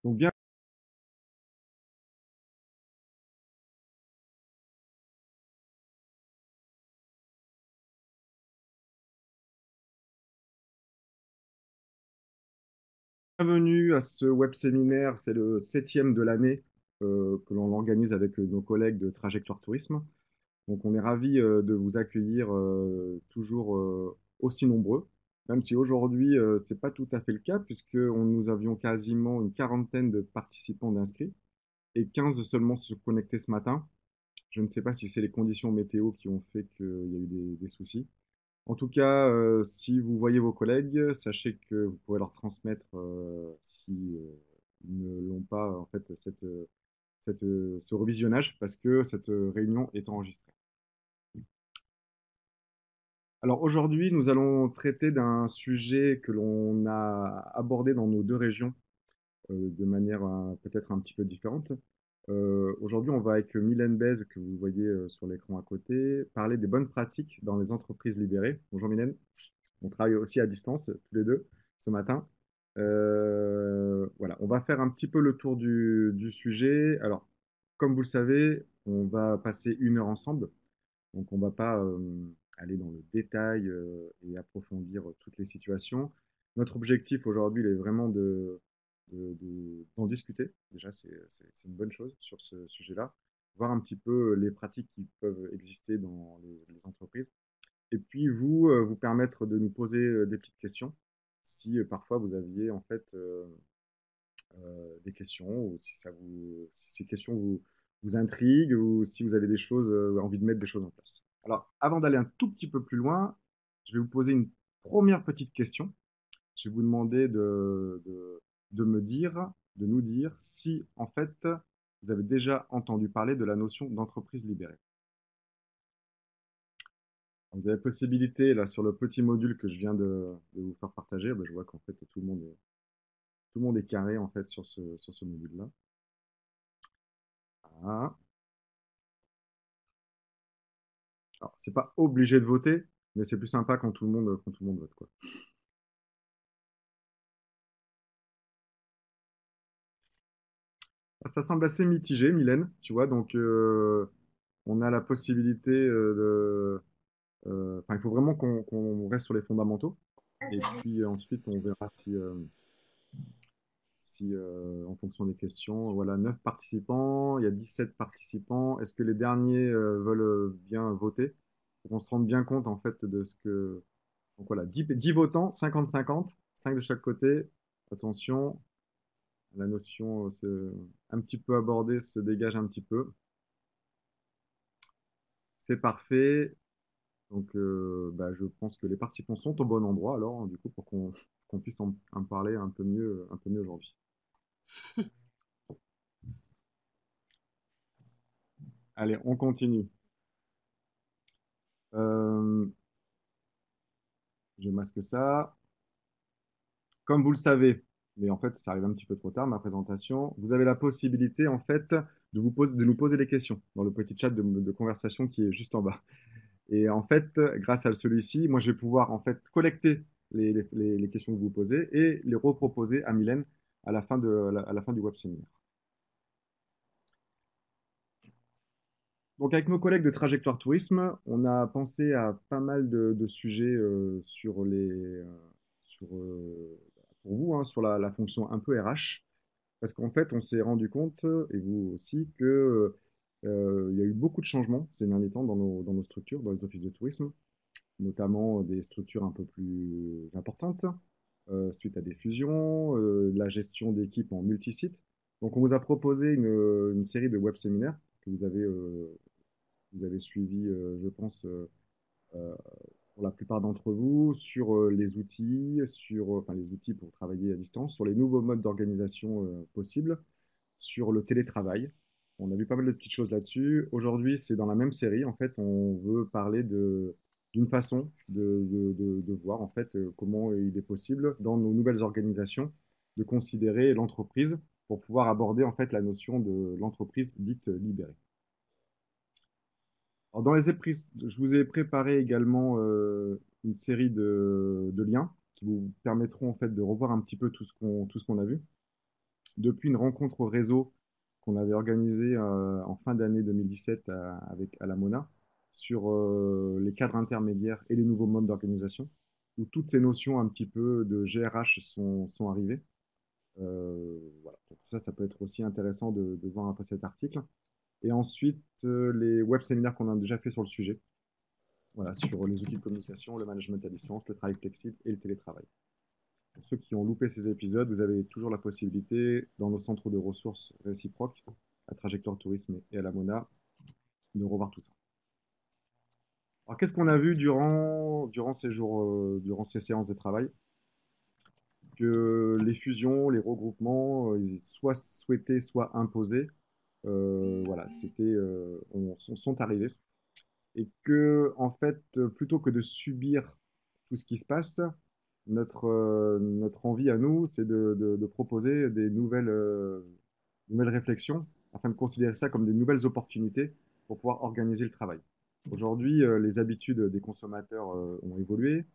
Donc, bienvenue à ce web séminaire. C'est le 7e de l'année que l'on organise avec nos collègues de Trajectoire Tourisme. Donc, on est ravis de vous accueillir toujours aussi nombreux, même si aujourd'hui, ce n'est pas tout à fait le cas, puisque nous avions quasiment une quarantaine de participants d'inscrits et 15 seulement se connecter ce matin. Je ne sais pas si c'est les conditions météo qui ont fait qu'il y a eu des soucis. En tout cas, si vous voyez vos collègues, sachez que vous pouvez leur transmettre si ils ne l'ont pas en fait ce revisionnage parce que cette réunion est enregistrée. Alors aujourd'hui, nous allons traiter d'un sujet que l'on a abordé dans nos deux régions de manière peut-être un petit peu différente. Aujourd'hui, on va avec Mylène Bèze, que vous voyez sur l'écran à côté, parler des bonnes pratiques dans les entreprises libérées. Bonjour Mylène. On travaille aussi à distance, tous les deux, ce matin. Voilà, on va faire un petit peu le tour du sujet. Alors, comme vous le savez, on va passer 1 heure ensemble. Donc, on ne va pas aller dans le détail et approfondir toutes les situations. Notre objectif aujourd'hui, il est vraiment d'en discuter. Déjà, c'est une bonne chose sur ce sujet-là. Voir un petit peu les pratiques qui peuvent exister dans les entreprises et puis vous, vous permettre de nous poser des petites questions si parfois vous aviez en fait des questions ou si ces questions vous intriguent ou si vous avez des choses, envie de mettre des choses en place. Alors, avant d'aller un tout petit peu plus loin, je vais vous poser une première petite question. Je vais vous demander de nous dire si en fait vous avez déjà entendu parler de la notion d'entreprise libérée. Vous avez la possibilité, là, sur le petit module que je viens de vous faire partager, je vois qu'en fait, tout le monde est carré, en fait, sur ce module-là. Voilà. Alors, c'est pas obligé de voter, mais c'est plus sympa quand tout le monde vote, quoi. Ça semble assez mitigé, Mylène, tu vois, donc on a la possibilité enfin, il faut vraiment qu'on reste sur les fondamentaux, et puis ensuite, on verra si en fonction des questions, voilà, 9 participants, il y a 17 participants. Est-ce que les derniers veulent bien voter pour qu'on se rende bien compte en fait de ce que. Donc voilà, 10 votants, 50-50, 5 de chaque côté. Attention, la notion un petit peu abordée se dégage un petit peu. C'est parfait. Donc je pense que les participants sont au bon endroit alors, du coup, pour qu'on puisse en parler un peu mieux aujourd'hui. Allez, on continue. Euh, je masque ça. Comme vous le savez, mais en fait, ça arrive un petit peu trop tard, ma présentation, vous avez la possibilité, en fait, de nous poser des questions dans le petit chat de conversation qui est juste en bas. Et en fait, grâce à celui-ci, moi, je vais pouvoir, en fait, collecter les questions que vous posez et les reproposer à Mylène à la fin à la fin du web séminaire. Donc, avec nos collègues de Trajectoire Tourisme, on a pensé à pas mal de sujets sur, pour vous, hein, sur la fonction un peu RH. Parce qu'en fait, on s'est rendu compte, et vous aussi, que il y a eu beaucoup de changements ces derniers temps dans nos structures, dans les offices de tourisme, notamment des structures un peu plus importantes, suite à des fusions, la gestion d'équipes en multisite. Donc, on vous a proposé une série de web séminaires que vous avez suivi, je pense, euh, pour la plupart d'entre vous, sur les outils, enfin, les outils pour travailler à distance, sur les nouveaux modes d'organisation possibles, sur le télétravail. On a vu pas mal de petites choses là-dessus. Aujourd'hui, c'est dans la même série. En fait, on veut parler d'une façon de voir en fait comment il est possible dans nos nouvelles organisations de considérer l'entreprise pour pouvoir aborder en fait la notion de l'entreprise dite libérée. Alors je vous ai préparé également une série de liens qui vous permettront en fait de revoir un petit peu tout ce qu'on a vu. depuis une rencontre réseau qu'on avait organisée en fin d'année 2017 avec à la Mona sur les cadres intermédiaires et les nouveaux modes d'organisation, où toutes ces notions un petit peu de GRH sont arrivées. Voilà. Donc ça peut être aussi intéressant de voir un peu cet article. Et ensuite, les web séminaires qu'on a déjà fait sur le sujet, voilà, sur les outils de communication, le management à distance, le travail flexible et le télétravail. Pour ceux qui ont loupé ces épisodes, vous avez toujours la possibilité, dans nos centres de ressources réciproques, à Trajectoire Tourisme et à la Mona, de revoir tout ça. Alors, qu'est-ce qu'on a vu durant ces jours, durant ces séances de travail? Que les fusions, les regroupements, soit souhaités, soit imposés, voilà, sont arrivés. Et que, en fait, plutôt que de subir tout ce qui se passe, notre envie à nous, c'est de proposer des nouvelles réflexions afin de considérer ça comme des nouvelles opportunités pour pouvoir organiser le travail. Aujourd'hui, les habitudes des consommateurs ont évolué,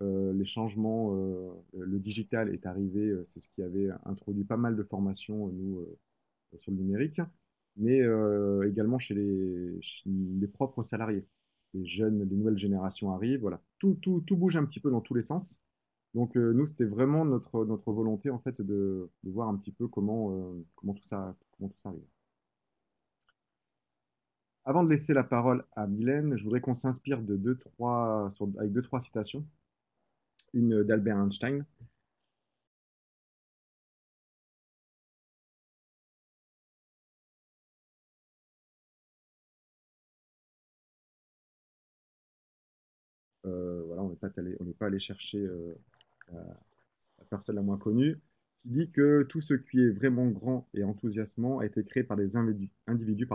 les changements, le digital est arrivé, c'est ce qui avait introduit pas mal de formations, nous, sur le numérique, mais également chez les propres salariés. Les jeunes, les nouvelles générations arrivent, voilà. Tout bouge un petit peu dans tous les sens. Donc nous, c'était vraiment notre volonté en fait de voir un petit peu comment tout ça arrive. Avant de laisser la parole à Mylène, je voudrais qu'on s'inspire de avec deux, trois citations. Une d'Albert Einstein. Voilà, on n'est pas allé chercher la personne la moins connue, qui dit que tout ce qui est vraiment grand et enthousiasmant a été créé par des individus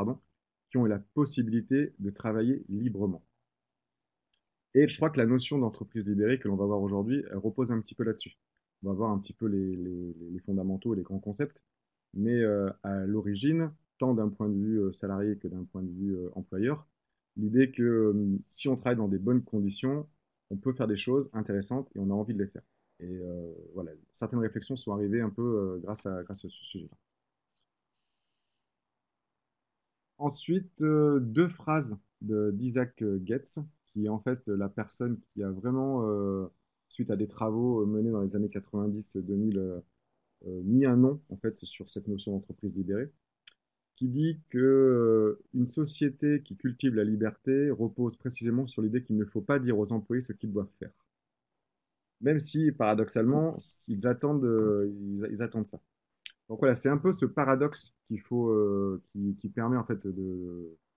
qui ont eu la possibilité de travailler librement. Et je crois que la notion d'entreprise libérée que l'on va voir aujourd'hui, elle repose un petit peu là-dessus. On va voir un petit peu les fondamentaux et les grands concepts, mais à l'origine, tant d'un point de vue salarié que d'un point de vue employeur, l'idée que si on travaille dans des bonnes conditions, on peut faire des choses intéressantes et on a envie de les faire. Et voilà, certaines réflexions sont arrivées un peu grâce à ce sujet-là. Ensuite, deux phrases d'Isaac Getz, qui est en fait la personne qui a vraiment, suite à des travaux menés dans les années 90-2000, mis un nom en fait sur cette notion d'entreprise libérée, qui dit que une société qui cultive la liberté repose précisément sur l'idée qu'il ne faut pas dire aux employés ce qu'ils doivent faire. Même si, paradoxalement, ils attendent ça. Donc voilà, c'est un peu ce paradoxe qui permet en fait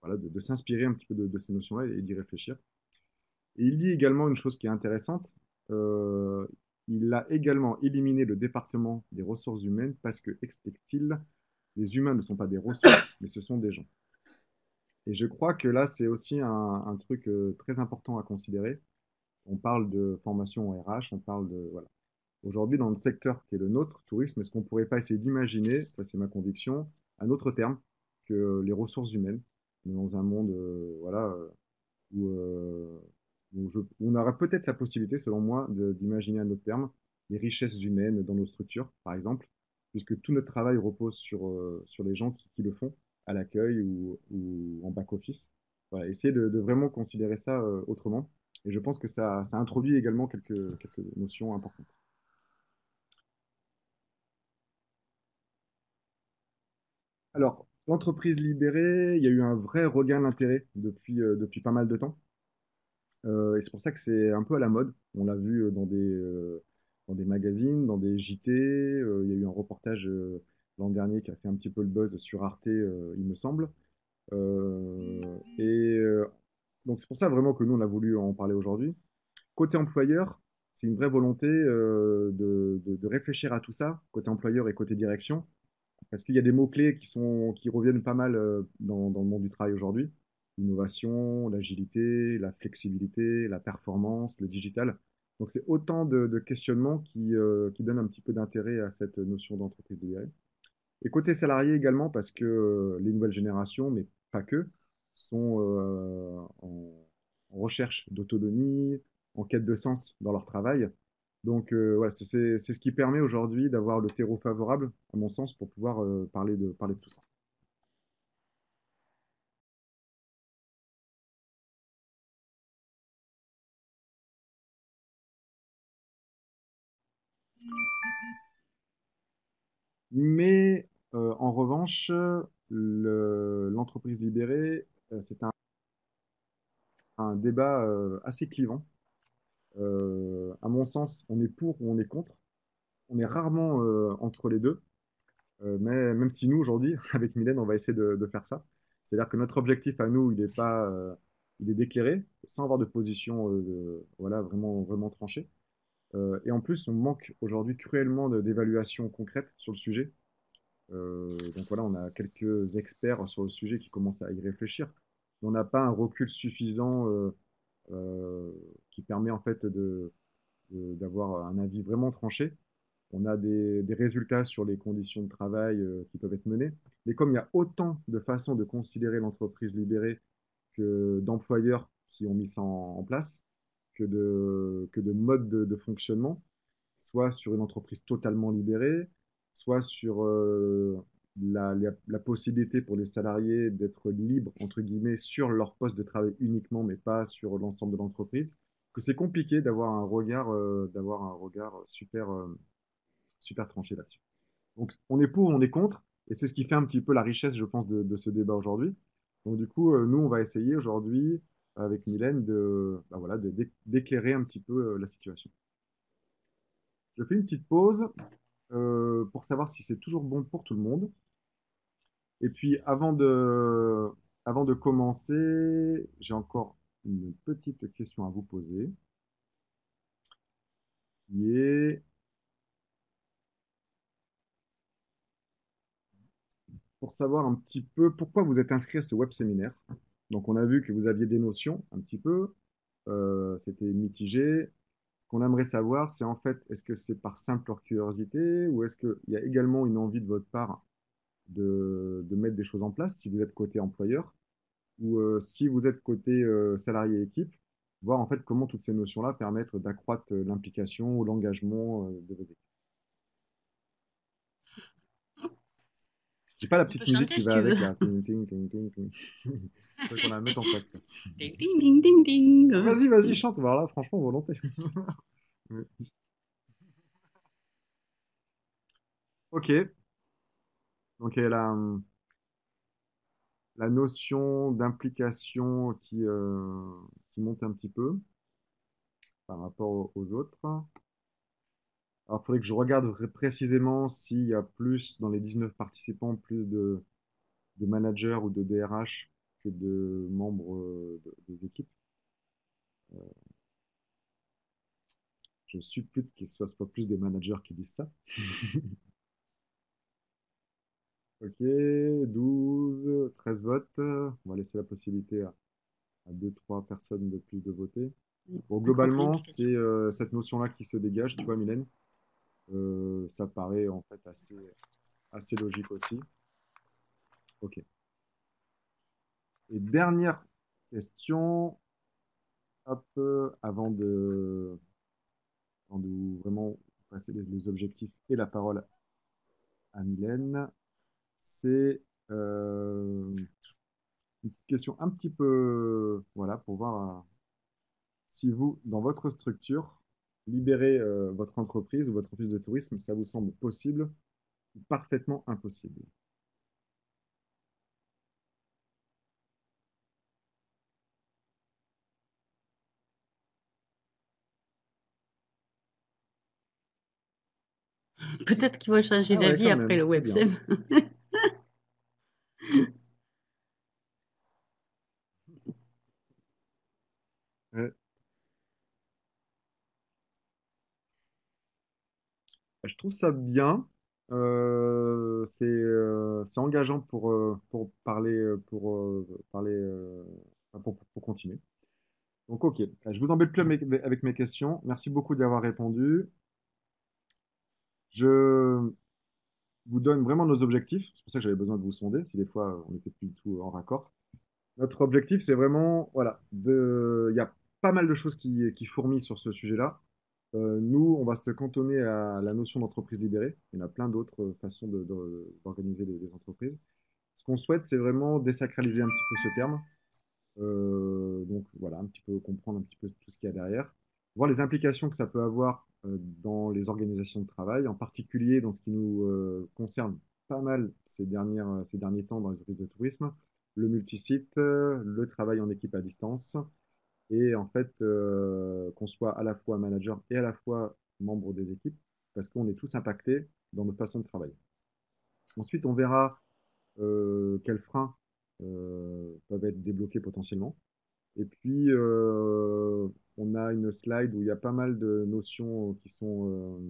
voilà, de s'inspirer un petit peu de ces notions-là et d'y réfléchir. Et il dit également une chose qui est intéressante. euh, il a également éliminé le département des ressources humaines parce que, explique-t-il, les humains ne sont pas des ressources, mais ce sont des gens. Et je crois que là, c'est aussi un truc très important à considérer. On parle de formation en RH, on parle de... Voilà. Aujourd'hui, dans le secteur qui est le nôtre, tourisme, est-ce qu'on ne pourrait pas essayer d'imaginer, ça c'est ma conviction, un autre terme que les ressources humaines, dans un monde voilà, où, où on aurait peut-être la possibilité, selon moi, d'imaginer un autre terme, les richesses humaines dans nos structures, par exemple, puisque tout notre travail repose sur les gens qui le font, à l'accueil ou en back-office. Voilà, essayer de vraiment considérer ça autrement. Et je pense que ça introduit également quelques notions importantes. Alors, l'entreprise libérée, il y a eu un vrai regain d'intérêt depuis pas mal de temps. Et c'est pour ça que c'est un peu à la mode. On l'a vu dans des magazines, dans des JT. Il y a eu un reportage l'an dernier qui a fait un petit peu le buzz sur Arte, il me semble. Et donc c'est pour ça vraiment que nous, on a voulu en parler aujourd'hui. Côté employeur, c'est une vraie volonté de réfléchir à tout ça, côté employeur et côté direction. Parce qu'il y a des mots-clés qui reviennent pas mal dans le monde du travail aujourd'hui. L'innovation, l'agilité, la flexibilité, la performance, le digital. Donc c'est autant de questionnements qui donnent un petit peu d'intérêt à cette notion d'entreprise libérée. Et côté salarié également, parce que les nouvelles générations, mais pas que, sont en recherche d'autonomie, en quête de sens dans leur travail. Donc, voilà, c'est ce qui permet aujourd'hui d'avoir le terreau favorable, à mon sens, pour pouvoir parler de tout ça. Mais en revanche, l'entreprise libérée, c'est un débat assez clivant. À mon sens, on est pour ou on est contre. On est rarement entre les deux. Mais même si nous, aujourd'hui, avec Mylène, on va essayer de faire ça. C'est-à-dire que notre objectif à nous, il est pas, il est d'éclairer, sans avoir de position voilà, vraiment tranchée. Et en plus, on manque aujourd'hui cruellement d'évaluation concrète sur le sujet. Donc voilà, on a quelques experts sur le sujet qui commencent à y réfléchir. Mais on n'a pas un recul suffisant euh, qui permet en fait d'avoir un avis vraiment tranché. On a des résultats sur les conditions de travail qui peuvent être menées. Mais comme il y a autant de façons de considérer l'entreprise libérée que d'employeurs qui ont mis ça en place, que de modes de fonctionnement, soit sur une entreprise totalement libérée, soit sur la possibilité pour les salariés d'être libres, entre guillemets, sur leur poste de travail uniquement, mais pas sur l'ensemble de l'entreprise, que c'est compliqué d'avoir un regard super tranché là-dessus. Donc, on est pour, on est contre, et c'est ce qui fait un petit peu la richesse, je pense, de ce débat aujourd'hui. Donc, du coup, nous, on va essayer aujourd'hui, avec Mylène, bah voilà, d'éclairer un petit peu la situation. Je fais une petite pause pour savoir si c'est toujours bon pour tout le monde. Et puis, avant de commencer, j'ai encore une petite question à vous poser, qui est pour savoir un petit peu pourquoi vous êtes inscrit à ce web séminaire. Donc, on a vu que vous aviez des notions un petit peu, c'était mitigé. Ce qu'on aimerait savoir, c'est en fait, est-ce que c'est par simple curiosité ou est-ce qu'il y a également une envie de votre part de mettre des choses en place si vous êtes côté employeur ou si vous êtes côté salarié équipe, voir en fait comment toutes ces notions-là permettent d'accroître l'implication ou l'engagement de vos équipes. J'ai pas la On peut petite musique chanter qui si va tu veux. avec là. Ting, ting, ting, ting, ting. Faudrait qu'on la mette en place. Ça. Ding, ding, ding, ding, ding. Vas-y, vas-y, chante. Voilà, franchement, volonté. Ok. Donc, il y a la notion d'implication qui monte un petit peu par rapport aux autres. Alors, il faudrait que je regarde précisément s'il y a plus, dans les 19 participants, plus de managers ou de DRH que de membres des équipes. Je suppute qu'il ne soit pas plus des managers qui disent ça. Ok, 12, 13 votes. On va laisser la possibilité à 2, 3 personnes de plus de voter. Bon, Accroître globalement, c'est l'implication. cette notion-là qui se dégage, tu vois, Mylène. Ça paraît en fait assez logique aussi. Ok. Et dernière question, hop, avant de vraiment passer les objectifs et la parole à Mylène, c'est une petite question un petit peu, voilà, pour voir si vous, dans votre structure, libérer votre entreprise ou votre office de tourisme, ça vous semble possible ou parfaitement impossible. Peut-être qu'ils vont changer Ah ouais, d'avis quand après même, le c'est bien. websem. Ouais. Je trouve ça bien. C'est engageant pour parler, enfin, pour continuer. Donc, ok. Je vous embête plus avec mes questions. Merci beaucoup d'y avoir répondu. Je vous donne vraiment nos objectifs. C'est pour ça que j'avais besoin de vous sonder, si des fois on n'était plus du tout en raccord. Notre objectif, c'est vraiment, voilà, il y a pas mal de choses qui fourmillent sur ce sujet-là. Nous, on va se cantonner à la notion d'entreprise libérée. Il y en a plein d'autres façons d'organiser les entreprises. Ce qu'on souhaite, c'est vraiment désacraliser un petit peu ce terme. Donc voilà, un petit peu comprendre un petit peu tout ce qu'il y a derrière, voir les implications que ça peut avoir dans les organisations de travail, en particulier dans ce qui nous concerne pas mal ces derniers temps dans les offices de tourisme, le multisite, le travail en équipe à distance, et en fait qu'on soit à la fois manager et à la fois membre des équipes, parce qu'on est tous impactés dans notre façon de travailler. Ensuite, on verra quels freins peuvent être débloqués potentiellement. Et puis, on a une slide où il y a pas mal de notions qui sont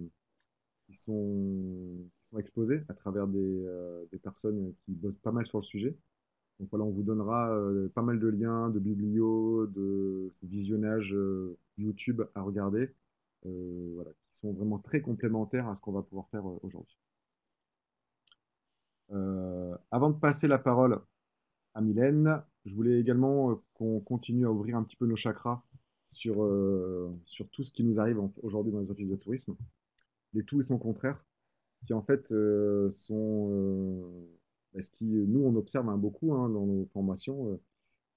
exposées à travers des personnes qui bossent pas mal sur le sujet. Donc voilà, on vous donnera pas mal de liens, de biblios, de visionnages YouTube à regarder, voilà, qui sont vraiment très complémentaires à ce qu'on va pouvoir faire aujourd'hui. Avant de passer la parole à Mylène, je voulais également qu'on continue à ouvrir un petit peu nos chakras sur tout ce qui nous arrive aujourd'hui dans les offices de tourisme, les tout et son contraire, qui en fait ce qui, nous, on observe beaucoup dans nos formations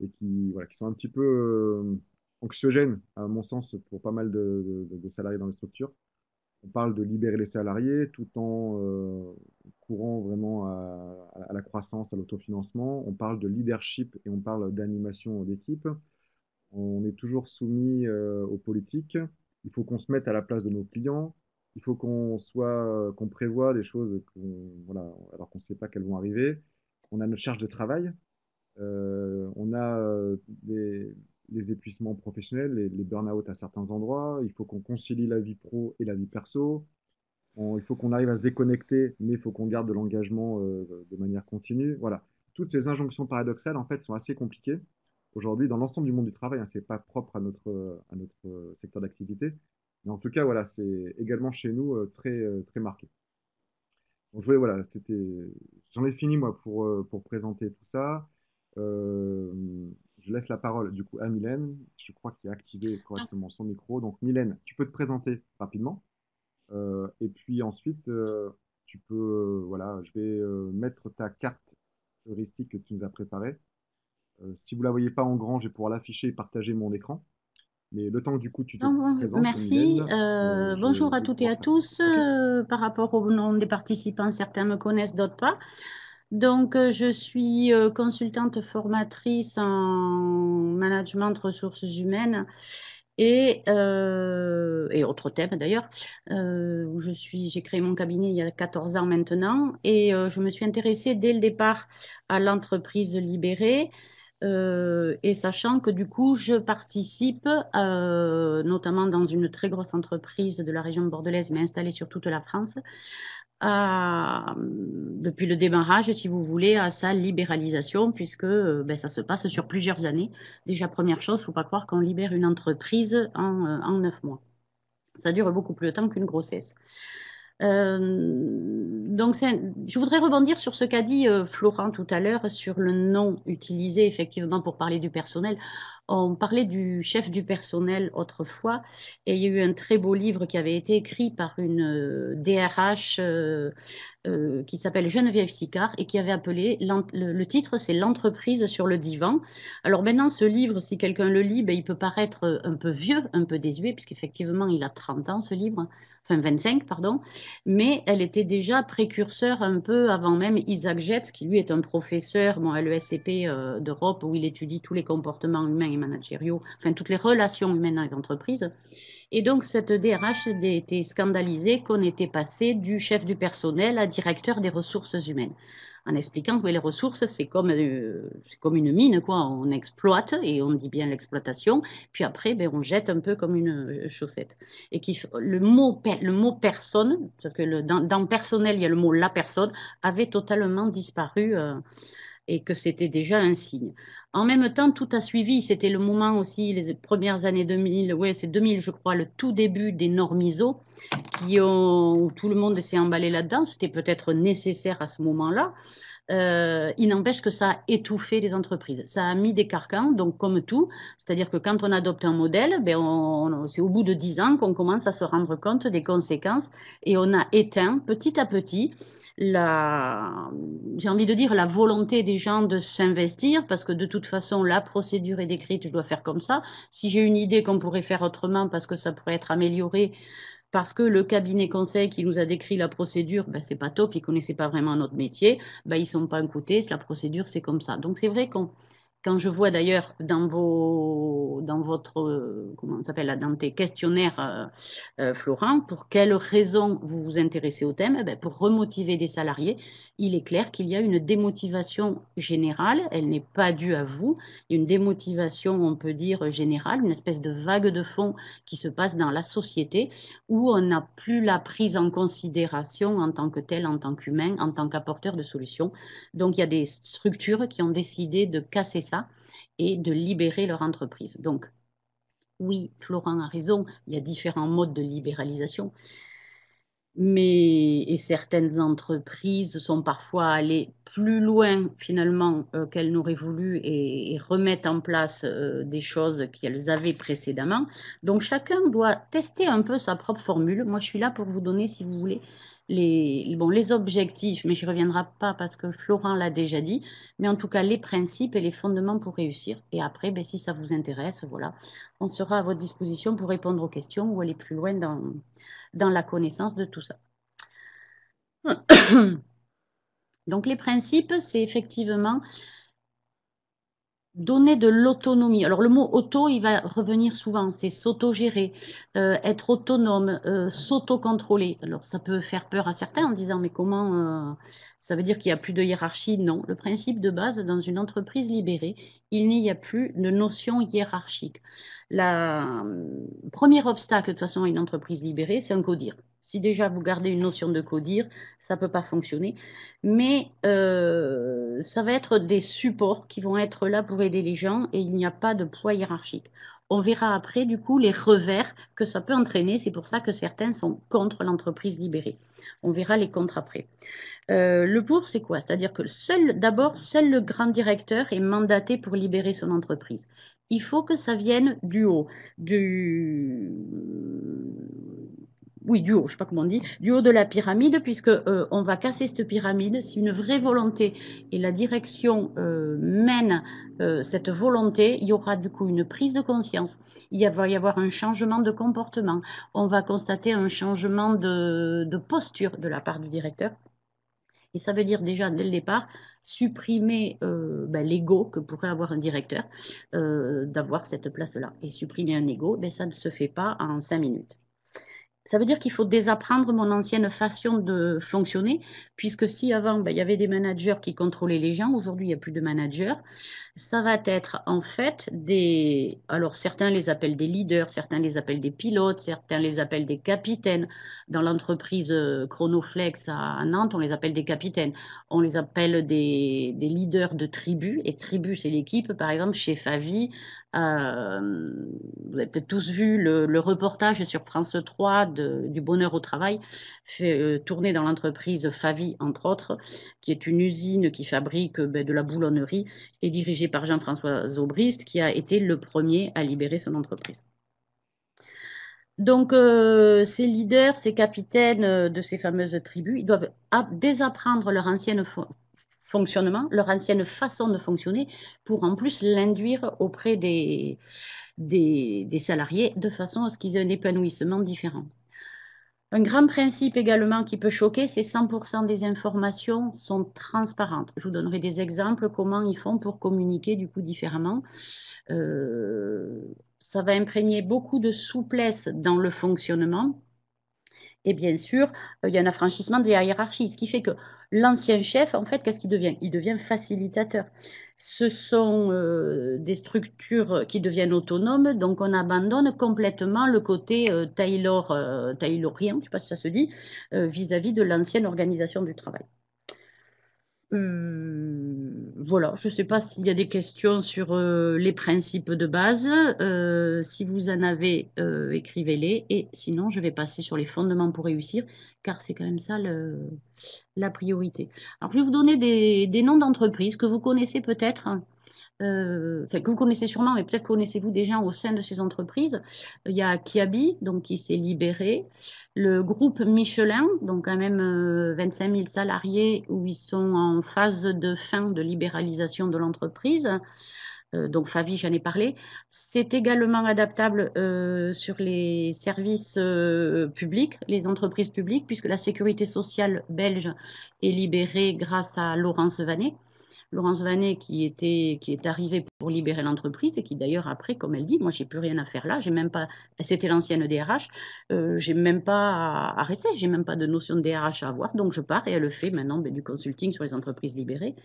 et qui, voilà, qui sont un petit peu anxiogènes, à mon sens, pour pas mal de salariés dans les structures. On parle de libérer les salariés tout en courant vraiment à la croissance, à l'autofinancement. On parle de leadership et on parle d'animation d'équipe. On est toujours soumis aux politiques. Il faut qu'on se mette à la place de nos clients. Il faut qu'on prévoit des choses voilà, alors qu'on ne sait pas qu'elles vont arriver. On a notre charge de travail. On a les épuisements professionnels, les burn-out à certains endroits. Il faut qu'on concilie la vie pro et la vie perso. Il faut qu'on arrive à se déconnecter, mais il faut qu'on garde de l'engagement de manière continue. Voilà. Toutes ces injonctions paradoxales, en fait, sont assez compliquées aujourd'hui dans l'ensemble du monde du travail. Hein, c'est pas propre à notre secteur d'activité. Mais en tout cas, voilà, c'est également chez nous très marqué. Donc, voilà, j'en ai fini, moi, pour présenter tout ça. Euh, je laisse la parole, du coup, à Mylène. Je crois qu'il a activé correctement son micro. Donc, Mylène, tu peux te présenter rapidement. Et puis ensuite, tu peux, voilà, je vais mettre ta carte heuristique que tu nous as préparée. Si vous la voyez pas en grand, je vais pouvoir l'afficher et partager mon écran. Mais le temps que du coup tu te présentes, Merci. Mylène, Bonjour je à vais toutes et pouvoir à faire ça. tous. OK? Par rapport au nom des participants, certains me connaissent, d'autres pas. Donc, je suis consultante formatrice en management de ressources humaines et autres thèmes d'ailleurs. Où j'ai créé mon cabinet il y a 14 ans maintenant et je me suis intéressée dès le départ à l'entreprise libérée. Et sachant que du coup, je participe, notamment dans une très grosse entreprise de la région bordelaise, mais installée sur toute la France, depuis le démarrage, si vous voulez, à sa libéralisation, puisque ben, ça se passe sur plusieurs années. Déjà, première chose, il ne faut pas croire qu'on libère une entreprise en 9 mois. Ça dure beaucoup plus de temps qu'une grossesse. Donc, je voudrais rebondir sur ce qu'a dit Florent tout à l'heure sur le nom utilisé effectivement pour parler du personnel. On parlait du chef du personnel autrefois et il y a eu un très beau livre qui avait été écrit par une DRH qui s'appelle Geneviève Sicard et qui avait appelé, le titre c'est L'entreprise sur le divan. Alors maintenant, ce livre, si quelqu'un le lit, ben, il peut paraître un peu vieux, un peu désuet, puisqu'effectivement, il a 30 ans, ce livre, enfin 25, pardon, mais elle était déjà précurseur un peu avant même Isaac Getz, qui lui est un professeur bon, à l'ESCP d'Europe, où il étudie tous les comportements humains et managériaux, enfin toutes les relations humaines dans les entreprises. Et donc, cette DRH était scandalisée qu'on était passé du chef du personnel à directeur des ressources humaines, en expliquant que les ressources, c'est comme une mine, quoi. On exploite, et on dit bien l'exploitation, puis après, ben, on jette un peu comme une chaussette. Et le mot personne, parce que dans personnel, il y a le mot la personne, avait totalement disparu. Et que c'était déjà un signe. En même temps, tout a suivi. C'était le moment aussi, les premières années 2000, ouais, c'est 2000, je crois, le tout début des normes ISO, où tout le monde s'est emballé là-dedans. C'était peut-être nécessaire à ce moment-là. Il n'empêche que ça a étouffé les entreprises. Ça a mis des carcans, donc comme tout, c'est-à-dire que quand on adopte un modèle, ben c'est au bout de 10 ans qu'on commence à se rendre compte des conséquences et on a éteint petit à petit la, j'ai envie de dire la volonté des gens de s'investir parce que de toute façon la procédure est décrite, je dois faire comme ça. Si j'ai une idée qu'on pourrait faire autrement parce que ça pourrait être amélioré, parce que le cabinet conseil qui nous a décrit la procédure, ben, c'est pas top, ils connaissaient pas vraiment notre métier, ben, ils sont pas écoutés, la procédure c'est comme ça. Donc c'est vrai qu'on quand je vois d'ailleurs dans votre, comment ça s'appelle là, dans tes questionnaires, Florent, pour quelles raisons vous vous intéressez au thème? Eh ben, pour remotiver des salariés. Il est clair qu'il y a une démotivation générale, elle n'est pas due à vous, il y a une démotivation, on peut dire, générale, une espèce de vague de fond qui se passe dans la société où on n'a plus la prise en considération en tant que tel, en tant qu'humain, en tant qu'apporteur de solutions. Donc il y a des structures qui ont décidé de casser ça et de libérer leur entreprise. Donc oui, Florent a raison, il y a différents modes de libéralisation, mais et certaines entreprises sont parfois allées plus loin finalement qu'elles n'auraient voulu et remettent en place des choses qu'elles avaient précédemment. Donc chacun doit tester un peu sa propre formule. Moi, je suis là pour vous donner, si vous voulez, les objectifs, mais je ne reviendrai pas parce que Florent l'a déjà dit, mais en tout cas les principes et les fondements pour réussir. Et après, ben, si ça vous intéresse, voilà, on sera à votre disposition pour répondre aux questions ou aller plus loin dans la connaissance de tout ça. Donc les principes, c'est effectivement donner de l'autonomie. Alors le mot auto, il va revenir souvent, c'est s'autogérer, être autonome, s'autocontrôler. Alors ça peut faire peur à certains en disant mais comment ça veut dire qu'il n'y a plus de hiérarchie? Non, le principe de base dans une entreprise libérée, il n'y a plus de notion hiérarchique. Le premier obstacle de toute façon à une entreprise libérée, c'est un codir. Si déjà vous gardez une notion de codir, ça ne peut pas fonctionner. Mais ça va être des supports qui vont être là pour aider les gens et il n'y a pas de poids hiérarchique. On verra après, du coup, les revers que ça peut entraîner. C'est pour ça que certains sont contre l'entreprise libérée. On verra les contre après. Le pour, c'est quoi? C'est-à-dire que d'abord, seul le grand directeur est mandaté pour libérer son entreprise. Il faut que ça vienne du haut, du, oui, du haut, je ne sais pas comment on dit, du haut de la pyramide, puisque on va casser cette pyramide. Si une vraie volonté et la direction mènent cette volonté, il y aura du coup une prise de conscience. Va y avoir un changement de comportement. On va constater un changement de posture de la part du directeur. Et ça veut dire déjà dès le départ supprimer l'ego que pourrait avoir un directeur, d'avoir cette place-là. Et supprimer un ego, ben, ça ne se fait pas en 5 minutes. Ça veut dire qu'il faut désapprendre mon ancienne façon de fonctionner, puisque si avant, ben, il y avait des managers qui contrôlaient les gens, aujourd'hui, il n'y a plus de managers. Ça va être en fait des... Alors certains les appellent des leaders, certains les appellent des pilotes, certains les appellent des capitaines. Dans l'entreprise Chronoflex à Nantes, on les appelle des capitaines. On les appelle des leaders de tribus. Et tribu, c'est l'équipe, par exemple, chez Favi. Vous avez peut-être tous vu le reportage sur France 3 du bonheur au travail, tourné dans l'entreprise Favi, entre autres, qui est une usine qui fabrique de la boulonnerie et dirigée par Jean-François Zobrist, qui a été le premier à libérer son entreprise. Donc, ces leaders, ces capitaines de ces fameuses tribus, ils doivent désapprendre leur ancienne fonctionnement, leur ancienne façon de fonctionner, pour en plus l'induire auprès des salariés de façon à ce qu'ils aient un épanouissement différent. Un grand principe également qui peut choquer, c'est 100% des informations sont transparentes. Je vous donnerai des exemples comment ils font pour communiquer du coup différemment. Ça va imprégner beaucoup de souplesse dans le fonctionnement. Et bien sûr, il y a un affranchissement de la hiérarchie, ce qui fait que l'ancien chef, en fait, qu'est-ce qu'il devient? Il devient facilitateur. Ce sont des structures qui deviennent autonomes, donc on abandonne complètement le côté taylorien, je ne sais pas si ça se dit, vis-à-vis de l'ancienne organisation du travail. Voilà, je ne sais pas s'il y a des questions sur les principes de base. Si vous en avez, écrivez-les. Et sinon, je vais passer sur les fondements pour réussir, car c'est quand même ça la priorité. Alors, je vais vous donner des noms d'entreprises que vous connaissez peut-être, hein. Enfin, que vous connaissez sûrement, mais peut-être connaissez-vous des gens au sein de ces entreprises. Il y a Kiabi, donc qui s'est libéré. Le groupe Michelin, donc quand même 25 000 salariés, où ils sont en phase de fin de libéralisation de l'entreprise. Donc Favi, j'en ai parlé. C'est également adaptable sur les services publics, les entreprises publiques, puisque la sécurité sociale belge est libérée grâce à Laurence Vanet. Laurence Vanet qui est arrivée pour libérer l'entreprise et qui d'ailleurs après, comme elle dit, moi j'ai plus rien à faire là, j'ai même pas, c'était l'ancienne DRH, j'ai même pas à rester, j'ai même pas de notion de DRH à avoir, donc je pars et elle fait maintenant du consulting sur les entreprises libérées.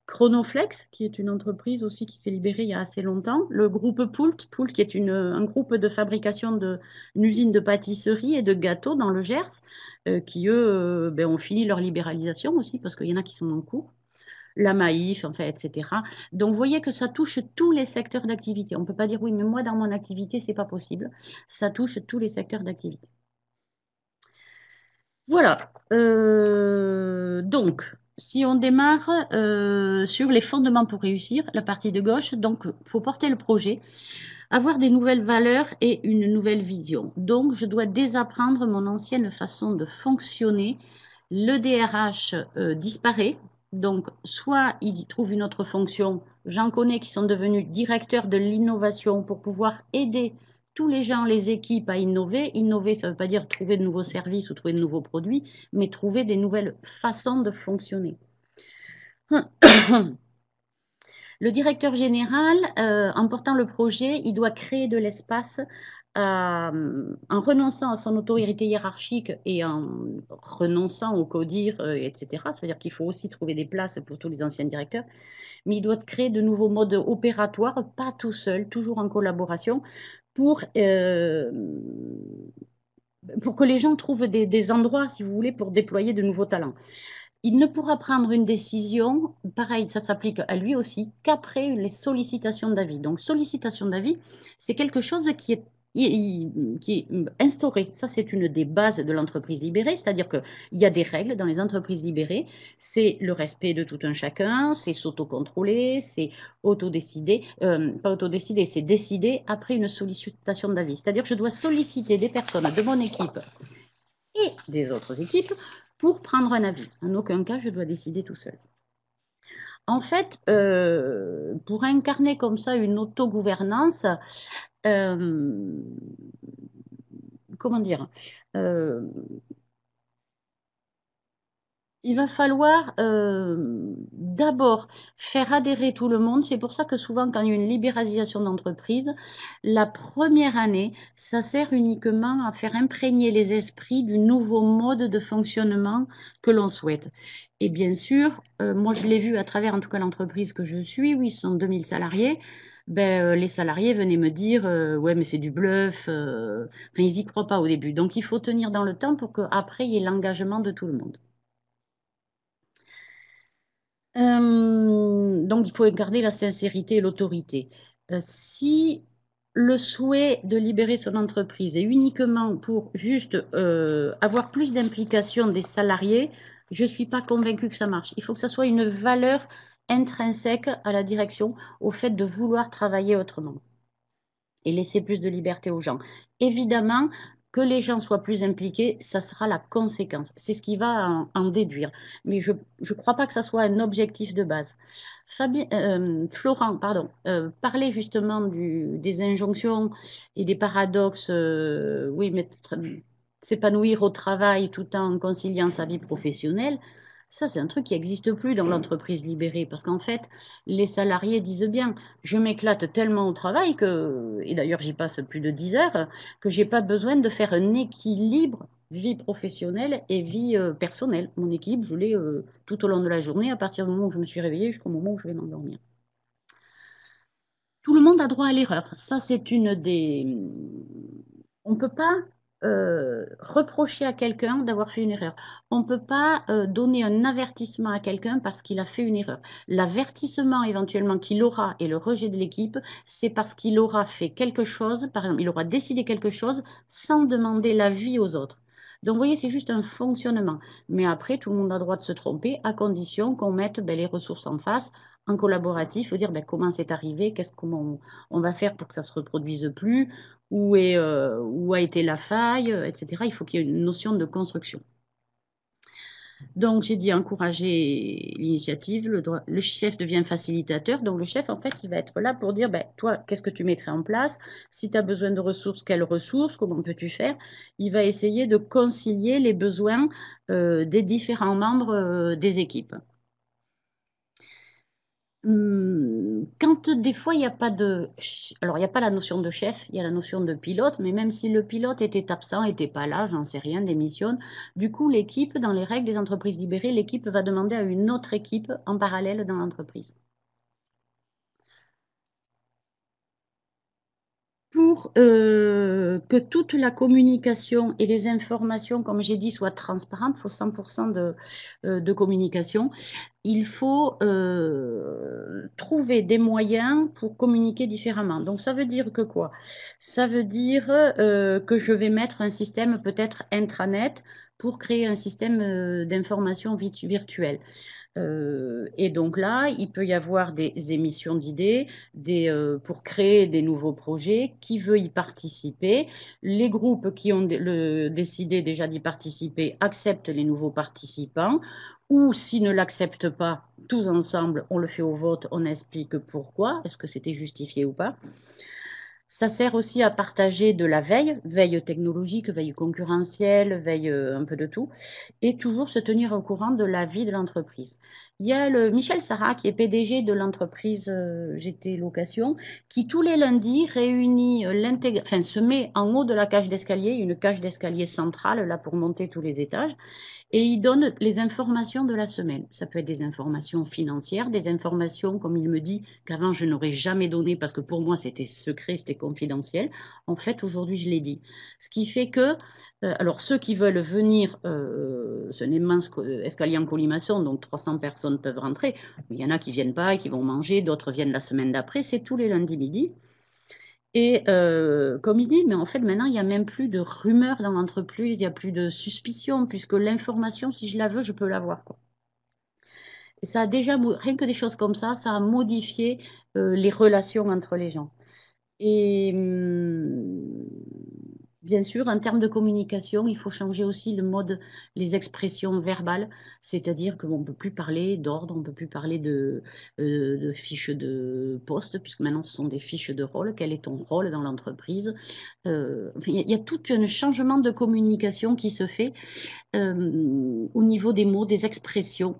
Chronoflex, qui est une entreprise aussi qui s'est libérée il y a assez longtemps. Le groupe Poult qui est un groupe de fabrication une usine de pâtisserie et de gâteaux dans le Gers, qui eux ont fini leur libéralisation aussi parce qu'il y en a qui sont en cours. La Maïf, en fait, etc. Donc, vous voyez que ça touche tous les secteurs d'activité. On ne peut pas dire oui, mais moi, dans mon activité, c'est pas possible. Ça touche tous les secteurs d'activité. Voilà. Donc, si on démarre sur les fondements pour réussir, la partie de gauche, donc, il faut porter le projet, avoir des nouvelles valeurs et une nouvelle vision. Donc, je dois désapprendre mon ancienne façon de fonctionner. Le DRH disparaît. Donc, soit il trouve une autre fonction. J'en connais qui sont devenus directeurs de l'innovation pour pouvoir aider tous les gens, les équipes à innover. Innover, ça ne veut pas dire trouver de nouveaux services ou trouver de nouveaux produits, mais trouver des nouvelles façons de fonctionner. Le directeur général, en portant le projet, il doit créer de l'espace en renonçant à son autorité hiérarchique et en renonçant au CODIR, etc. Ça veut dire qu'il faut aussi trouver des places pour tous les anciens directeurs, mais il doit créer de nouveaux modes opératoires, pas tout seul, toujours en collaboration, pour, euh, pour que les gens trouvent des endroits, si vous voulez, pour déployer de nouveaux talents. Il ne pourra prendre une décision, pareil, ça s'applique à lui aussi, qu'après les sollicitations d'avis. Donc, sollicitation d'avis, c'est quelque chose qui est instauré. Ça, c'est une des bases de l'entreprise libérée, c'est-à-dire qu'il y a des règles dans les entreprises libérées. C'est le respect de tout un chacun, c'est s'autocontrôler, c'est autodécider, pas autodécider, c'est décider après une sollicitation d'avis. C'est-à-dire que je dois solliciter des personnes de mon équipe et des autres équipes pour prendre un avis. En aucun cas, je dois décider tout seul. En fait, pour incarner comme ça une autogouvernance, euh, comment dire, euh, il va falloir d'abord faire adhérer tout le monde. C'est pour ça que souvent, quand il y a une libéralisation d'entreprise, la première année, ça sert uniquement à faire imprégner les esprits du nouveau mode de fonctionnement que l'on souhaite. Et bien sûr, moi je l'ai vu à travers en tout cas l'entreprise que je suis, oui, ce sont 2000 salariés. Les salariés venaient me dire ouais mais c'est du bluff, enfin, ils n'y croient pas au début. Donc il faut tenir dans le temps pour qu'après il y ait l'engagement de tout le monde. Donc, il faut garder la sincérité et l'autorité. Si le souhait de libérer son entreprise est uniquement pour juste avoir plus d'implication des salariés, je ne suis pas convaincue que ça marche. Il faut que ça soit une valeur intrinsèque à la direction, au fait de vouloir travailler autrement et laisser plus de liberté aux gens. Évidemment, que les gens soient plus impliqués, ça sera la conséquence. C'est ce qui va en déduire. Mais je ne crois pas que ça soit un objectif de base. Florent, pardon, parlait justement des injonctions et des paradoxes. Oui, mais s'épanouir au travail tout en conciliant sa vie professionnelle. Ça, c'est un truc qui n'existe plus dans l'entreprise libérée parce qu'en fait, les salariés disent bien, je m'éclate tellement au travail que, et d'ailleurs j'y passe plus de 10 heures, que j'ai pas besoin de faire un équilibre vie professionnelle et vie personnelle. Mon équilibre, je l'ai tout au long de la journée, à partir du moment où je me suis réveillée jusqu'au moment où je vais m'endormir. Tout le monde a droit à l'erreur. Ça, c'est une des... On ne peut pas reprocher à quelqu'un d'avoir fait une erreur. On ne peut pas donner un avertissement à quelqu'un parce qu'il a fait une erreur. L'avertissement éventuellement qu'il aura et le rejet de l'équipe, c'est parce qu'il aura fait quelque chose, par exemple, il aura décidé quelque chose sans demander l'avis aux autres. Donc, vous voyez, c'est juste un fonctionnement. Mais après, tout le monde a le droit de se tromper à condition qu'on mette ben, les ressources en face, en collaboratif, dire ben, comment c'est arrivé, comment on va faire pour que ça ne se reproduise plus, où a été la faille, etc. Il faut qu'il y ait une notion de construction. Donc, j'ai dit encourager l'initiative, le chef devient facilitateur. Donc, le chef, en fait, il va être là pour dire, ben, toi, qu'est-ce que tu mettrais en place? Si tu as besoin de ressources, quelles ressources? Comment peux-tu faire? Il va essayer de concilier les besoins des différents membres des équipes. Quand des fois il n'y a pas de... Alors il n'y a pas la notion de chef, il y a la notion de pilote, mais même si le pilote était absent, n'était pas là, j'en sais rien, démissionne, du coup l'équipe, dans les règles des entreprises libérées, l'équipe va demander à une autre équipe en parallèle dans l'entreprise. Pour que toute la communication et les informations, comme j'ai dit, soient transparentes, il faut 100% de communication. Il faut trouver des moyens pour communiquer différemment. Donc, ça veut dire que quoi? Ça veut dire que je vais mettre un système peut-être intranet pour créer un système d'information virtuelle. Et donc là, il peut y avoir des émissions d'idées pour créer des nouveaux projets. Qui veut y participer? Les groupes qui ont décidé déjà d'y participer acceptent les nouveaux participants. Ou s'ils ne l'acceptent pas, tous ensemble, on le fait au vote, on explique pourquoi, est-ce que c'était justifié ou pas. Ça sert aussi à partager de la veille, veille technologique, veille concurrentielle, veille un peu de tout, et toujours se tenir au courant de la vie de l'entreprise. Il y a le Michel Sarah, qui est PDG de l'entreprise GT Location, qui tous les lundis réunit enfin, se met en haut de la cage d'escalier, une cage d'escalier centrale là pour monter tous les étages, et il donne les informations de la semaine. Ça peut être des informations financières, des informations, comme il me dit, qu'avant je n'aurais jamais donné parce que pour moi c'était secret, c'était confidentiel. En fait, aujourd'hui, je l'ai dit. Ce qui fait que, alors ceux qui veulent venir, c'est un immense escalier en colimaçon, donc 300 personnes peuvent rentrer. Mais il y en a qui viennent pas et qui vont manger, d'autres viennent la semaine d'après. C'est tous les lundis midi. Et comme il dit, mais en fait, maintenant, il n'y a même plus de rumeurs dans l'entreprise, il n'y a plus de suspicion, puisque l'information, si je la veux, je peux l'avoir, quoi. Et ça a déjà, rien que des choses comme ça a modifié les relations entre les gens. Et bien sûr, en termes de communication, il faut changer aussi le mode, les expressions verbales, c'est-à-dire qu'on ne peut plus parler d'ordre, on ne peut plus parler de fiches de poste, puisque maintenant ce sont des fiches de rôle. Quel est ton rôle dans l'entreprise? Enfin, il y a tout un changement de communication qui se fait au niveau des mots, des expressions.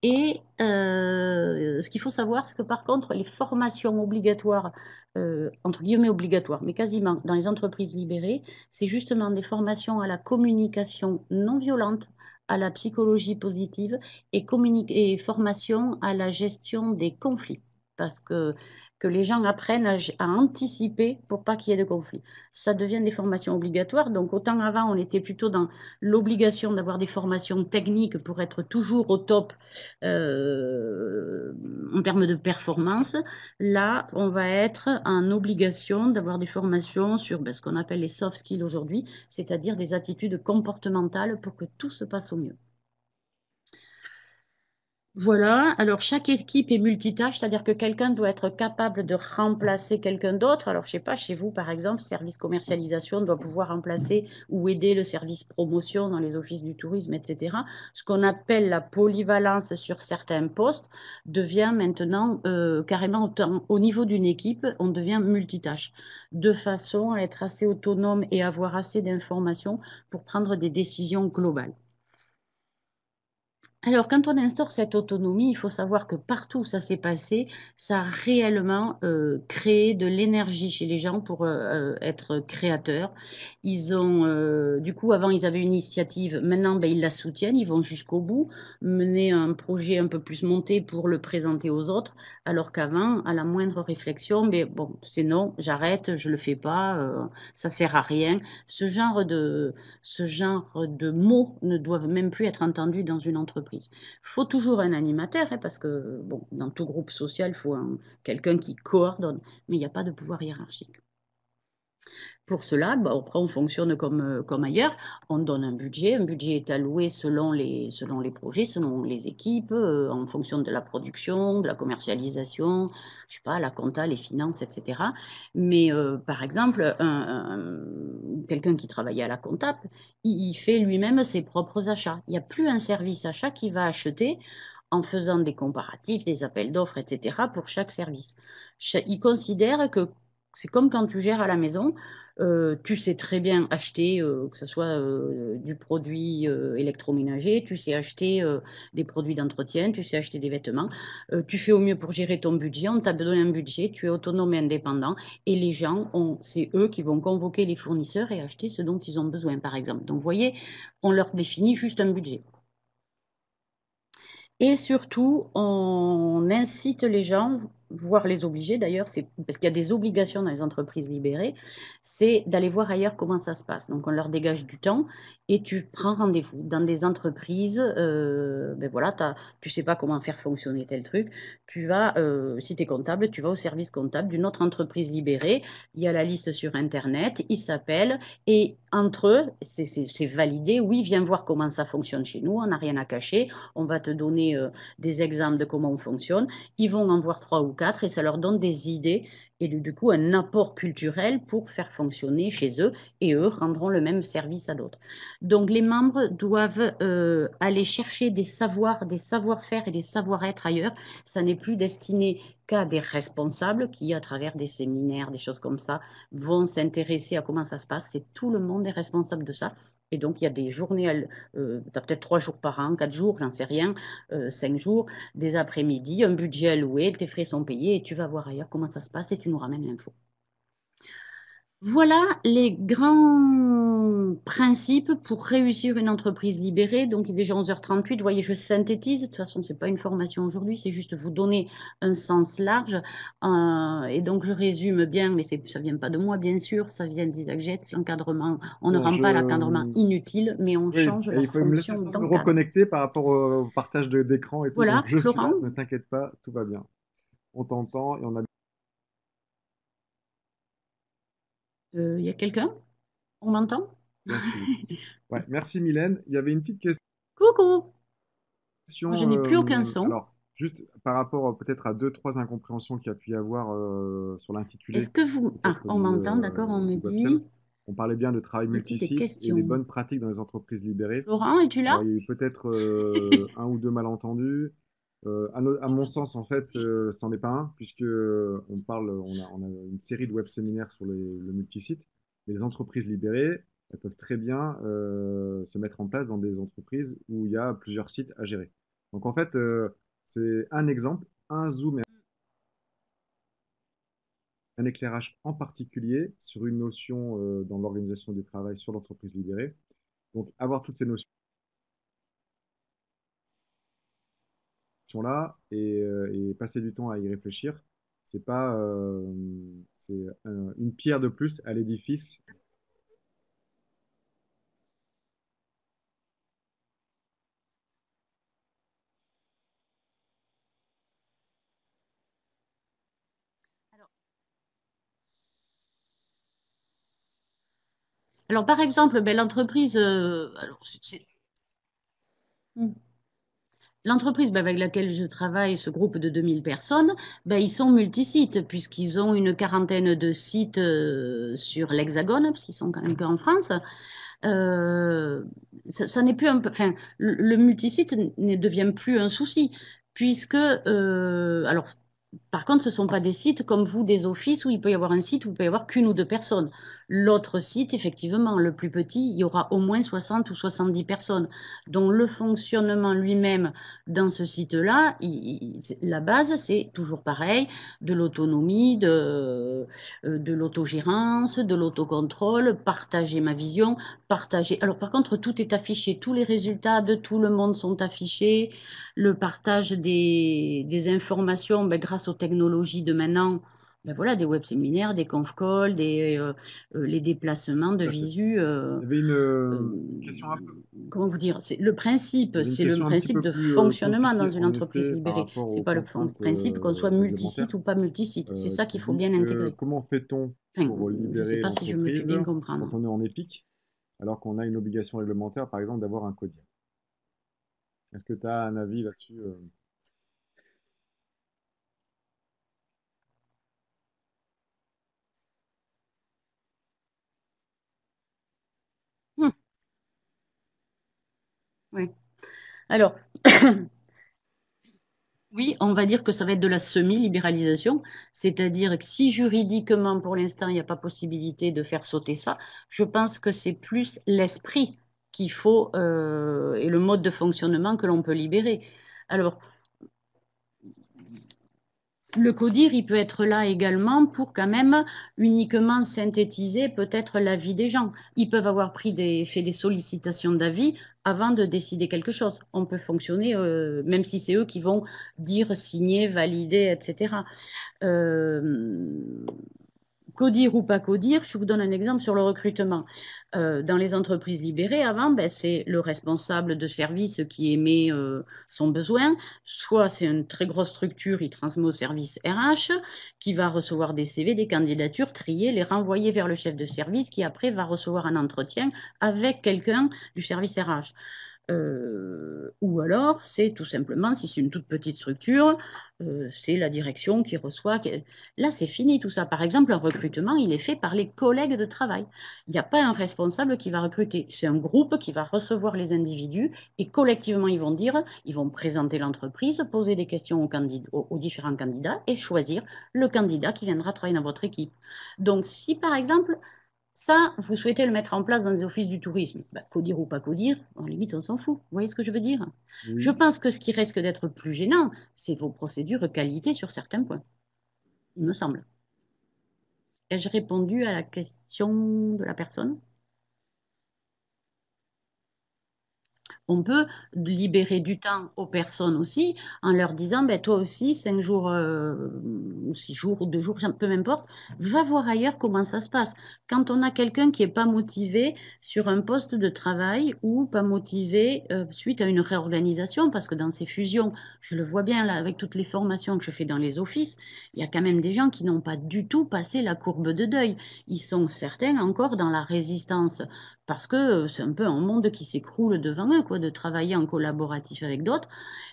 Et ce qu'il faut savoir, c'est que par contre, les formations obligatoires, entre guillemets obligatoires, mais quasiment dans les entreprises libérées, c'est justement des formations à la communication non violente, à la psychologie positive et formation à la gestion des conflits. Parce que les gens apprennent à anticiper pour pas qu'il y ait de conflits. Ça devient des formations obligatoires. Donc, autant avant, on était plutôt dans l'obligation d'avoir des formations techniques pour être toujours au top en termes de performance. Là, on va être en obligation d'avoir des formations sur ce qu'on appelle les soft skills aujourd'hui, c'est-à-dire des attitudes comportementales pour que tout se passe au mieux. Voilà, alors chaque équipe est multitâche, c'est-à-dire que quelqu'un doit être capable de remplacer quelqu'un d'autre. Alors, je sais pas, chez vous, par exemple, service commercialisation doit pouvoir remplacer ou aider le service promotion dans les offices du tourisme, etc. Ce qu'on appelle la polyvalence sur certains postes devient maintenant carrément au niveau d'une équipe, on devient multitâche, de façon à être assez autonome et avoir assez d'informations pour prendre des décisions globales. Alors, quand on instaure cette autonomie, il faut savoir que partout où ça s'est passé, ça a réellement créé de l'énergie chez les gens pour être créateurs. Ils ont, du coup, avant, ils avaient une initiative. Maintenant, ben, ils la soutiennent. Ils vont jusqu'au bout, mener un projet un peu plus monté pour le présenter aux autres. Alors qu'avant, à la moindre réflexion, mais bon, c'est non, j'arrête, je le fais pas, ça sert à rien. Ce genre de, ce genre de mots ne doivent même plus être entendus dans une entreprise. Il faut toujours un animateur, hein, parce que bon, dans tout groupe social, il faut quelqu'un qui coordonne, mais il n'y a pas de pouvoir hiérarchique. Pour cela, bah, après, on fonctionne comme ailleurs. On donne un budget. Un budget est alloué selon les projets, selon les équipes, en fonction de la production, de la commercialisation, je sais pas, la compta, les finances, etc. Mais par exemple, quelqu'un qui travaille à la comptable, il fait lui-même ses propres achats. Il n'y a plus un service achat qui va acheter en faisant des comparatifs, des appels d'offres, etc. pour chaque service. Il considère que c'est comme quand tu gères à la maison. Tu sais très bien acheter, que ce soit du produit électroménager, tu sais acheter des produits d'entretien, tu sais acheter des vêtements. Tu fais au mieux pour gérer ton budget. On t'a donné un budget, tu es autonome et indépendant. Et les gens, c'est eux qui vont convoquer les fournisseurs et acheter ce dont ils ont besoin, par exemple. Donc, vous voyez, on leur définit juste un budget. Et surtout, on incite les gens, voire les obliger d'ailleurs, c'est parce qu'il y a des obligations dans les entreprises libérées, c'est d'aller voir ailleurs comment ça se passe. Donc on leur dégage du temps et tu prends rendez-vous dans des entreprises. Ben voilà, tu sais pas comment faire fonctionner tel truc. Tu vas, si tu es comptable, tu vas au service comptable d'une autre entreprise libérée. Il y a la liste sur Internet, ils s'appellent et entre eux, c'est validé. Oui, viens voir comment ça fonctionne chez nous, on n'a rien à cacher, on va te donner des exemples de comment on fonctionne. Ils vont en voir trois ou quatre et ça leur donne des idées et du coup un apport culturel pour faire fonctionner chez eux et eux rendront le même service à d'autres. Donc les membres doivent aller chercher des savoirs, des savoir-faire et des savoir-être ailleurs. Ça n'est plus destiné qu'à des responsables qui, à travers des séminaires, des choses comme ça, vont s'intéresser à comment ça se passe. C'est tout le monde est responsable de ça. Et donc, il y a des journées, tu as peut-être 3 jours par an, 4 jours, j'en sais rien, 5 jours, des après-midi, un budget alloué, tes frais sont payés et tu vas voir ailleurs comment ça se passe et tu nous ramènes l'info. Voilà les grands principes pour réussir une entreprise libérée. Donc, il est déjà 11h38. Vous voyez, je synthétise. De toute façon, ce n'est pas une formation aujourd'hui, c'est juste vous donner un sens large. Et donc, je résume bien, mais ça ne vient pas de moi, bien sûr. Ça vient d'Isaac Getz, l'encadrement. On ne Bon, rend pas l'encadrement inutile, mais on oui, change et la il faut me laisser fonction le temps de me d'encadre. reconnecter par rapport au partage d'écran et tout. Donc, Voilà, je suis là, Florent, ne t'inquiète pas, tout va bien. On t'entend et on a. il y a quelqu'un? On m'entend? Bien suivi. Ouais, merci Mylène. Il y avait une petite Coucou! Moi, je question. n'ai plus aucun son. Alors, juste par rapport peut-être à deux, trois incompréhensions qu'il y a pu y avoir sur Est-ce l'intitulé que vous... Ah, peut-être on m'entend, d'accord, on me du websem. dit... On parlait bien de travail Y-a-t-il des multisite et des questions? bonnes pratiques dans les entreprises libérées. Florent, es-tu Alors, là? il y a eu peut-être un ou deux malentendus. À mon sens, en fait, c'en est pas un, puisque on a une série de web séminaires sur le multisite. Les entreprises libérées, elles peuvent très bien se mettre en place dans des entreprises où il y a plusieurs sites à gérer. Donc, en fait, c'est un exemple, un zoom et un éclairage en particulier sur une notion dans l'organisation du travail sur l'entreprise libérée. Donc, avoir toutes ces notions là et passer du temps à y réfléchir, c'est pas, c'est une pierre de plus à l'édifice. Alors, par exemple, ben, l'entreprise, hmm. L'entreprise ben, avec laquelle je travaille, ce groupe de 2000 personnes, ben, ils sont multisites puisqu'ils ont une quarantaine de sites sur l'Hexagone, parce qu'ils sont quand même qu'en France. Euh, ça n'est plus un peu, enfin, le multisite ne devient plus un souci puisque, alors Par contre, ce ne sont pas des sites comme vous, des offices, où il peut y avoir un site où il peut y avoir qu'une ou deux personnes. L'autre site, effectivement, le plus petit, il y aura au moins 60 ou 70 personnes. Donc, le fonctionnement lui-même dans ce site-là, la base, c'est toujours pareil, de l'autonomie, de l'autogérance, de l'autocontrôle, partager ma vision, partager. Alors, par contre, tout est affiché, tous les résultats de tout le monde sont affichés, le partage des informations ben, grâce aux technologies de maintenant, ben voilà, des web séminaires, des conf calls, les déplacements de Tout à fait. visu. Il y avait une question un peu, Comment vous dire, j'avais une c'est le question un petit principe peu de plus fonctionnement dans compliquée, une en entreprise effet, par libérée. rapport C'est aux pas le contraintes principe qu'on soit réglementaires, multisite ou pas multisite. C'est ça qu'il qui faut dit bien que intégrer. comment fait-on Enfin, pour je ne sais libérer pas si je me fais l'entreprise bien quand comprendre. on est en EPIC, alors qu'on a une obligation réglementaire, par exemple, d'avoir un CODIR? Est-ce que tu as un avis là-dessus? Hmm, oui. Alors, oui, on va dire que ça va être de la semi-libéralisation, c'est-à-dire que si juridiquement, pour l'instant, il n'y a pas possibilité de faire sauter ça, je pense que c'est plus l'esprit qu'il faut et le mode de fonctionnement que l'on peut libérer. Alors, le CODIR, il peut être là également pour quand même uniquement synthétiser peut-être l'avis des gens. Ils peuvent avoir fait des sollicitations d'avis avant de décider quelque chose. On peut fonctionner, même si c'est eux qui vont dire, signer, valider, etc. Euh, Codir ou pas codir, je vous donne un exemple sur le recrutement. Dans les entreprises libérées, avant, ben, c'est le responsable de service qui émet son besoin. Soit c'est une très grosse structure, il transmet au service RH, qui va recevoir des CV, des candidatures, trier, les renvoyer vers le chef de service, qui après va recevoir un entretien avec quelqu'un du service RH. Ou alors, c'est tout simplement, si c'est une toute petite structure, c'est la direction qui reçoit. Là, c'est fini tout ça. Par exemple, un recrutement, il est fait par les collègues de travail. Il n'y a pas un responsable qui va recruter. C'est un groupe qui va recevoir les individus et collectivement, ils vont dire, ils vont présenter l'entreprise, poser des questions aux différents candidats et choisir le candidat qui viendra travailler dans votre équipe. Donc, si par exemple, ça, vous souhaitez le mettre en place dans les offices du tourisme. Bah, codir ou pas codir, en limite, on s'en fout. Vous voyez ce que je veux dire? Je Oui. pense que ce qui risque d'être plus gênant, c'est vos procédures qualité sur certains points, il me semble. Ai-je répondu à la question de la personne? On peut libérer du temps aux personnes aussi en leur disant, ben, toi aussi, 5 jours ou 6 jours ou 2 jours, peu m'importe, va voir ailleurs comment ça se passe. Quand on a quelqu'un qui n'est pas motivé sur un poste de travail ou pas motivé suite à une réorganisation, parce que dans ces fusions, je le vois bien là avec toutes les formations que je fais dans les offices, il y a quand même des gens qui n'ont pas du tout passé la courbe de deuil. Ils sont certains encore dans la résistance parce que c'est un peu un monde qui s'écroule devant eux, quoi, de travailler en collaboratif avec d'autres.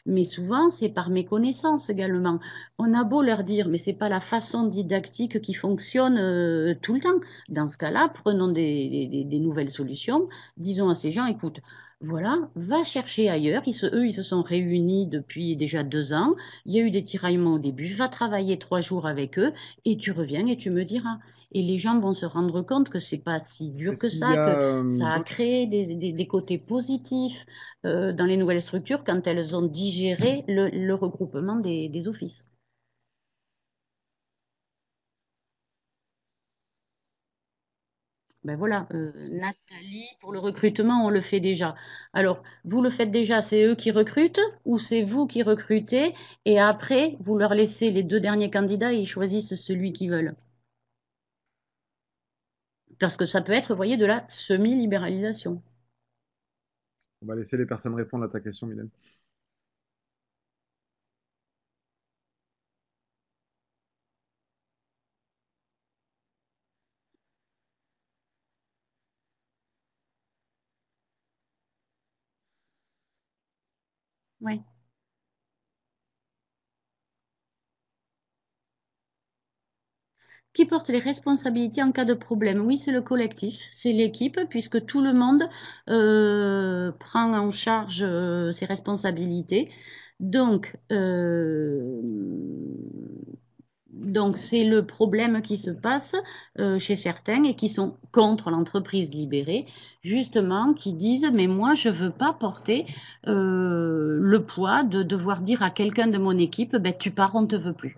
Mais souvent, c'est par méconnaissance également. On a beau leur dire, mais c'est pas la façon didactique qui fonctionne tout le temps. Dans ce cas-là, prenons des nouvelles solutions. Disons à ces gens, écoute, voilà, va chercher ailleurs. Eux, ils se sont réunis depuis déjà 2 ans. Il y a eu des tiraillements au début. Va travailler 3 jours avec eux et tu reviens et tu me diras. Et les gens vont se rendre compte que c'est pas si dur Est-ce que qu'il y ça, que a ça a d'autres... créé des côtés positifs dans les nouvelles structures quand elles ont digéré le regroupement des offices. Ben voilà, Nathalie, pour le recrutement, on le fait déjà. Alors, vous le faites déjà, c'est eux qui recrutent ou c'est vous qui recrutez et après, vous leur laissez les 2 derniers candidats et ils choisissent celui qu'ils veulent. Parce que ça peut être, vous voyez, de la semi-libéralisation. On va laisser les personnes répondre à ta question, Mylène. Oui. Qui porte les responsabilités en cas de problème? Oui, c'est le collectif, c'est l'équipe, puisque tout le monde prend en charge ses responsabilités. Donc, Donc, c'est le problème qui se passe chez certains et qui sont contre l'entreprise libérée, justement, qui disent, mais moi, je ne veux pas porter le poids de devoir dire à quelqu'un de mon équipe, ben, tu pars, on ne te veut plus.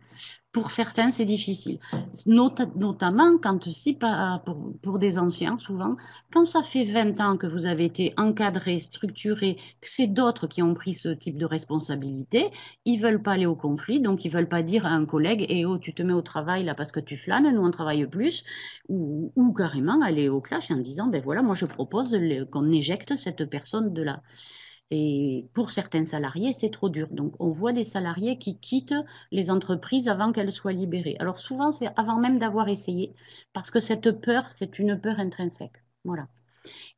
Pour certains, c'est difficile. Notamment quand, si pas pour des anciens, souvent, quand ça fait 20 ans que vous avez été encadré, structuré, que c'est d'autres qui ont pris ce type de responsabilité, ils veulent pas aller au conflit, donc ils veulent pas dire à un collègue, eh oh, tu te mets au travail là parce que tu flânes, nous on travaille plus, ou carrément aller au clash en disant, ben voilà, moi je propose qu'on éjecte cette personne de là. Et pour certains salariés, c'est trop dur. Donc, on voit des salariés qui quittent les entreprises avant qu'elles soient libérées. Alors, souvent, c'est avant même d'avoir essayé, parce que cette peur, c'est une peur intrinsèque. Voilà.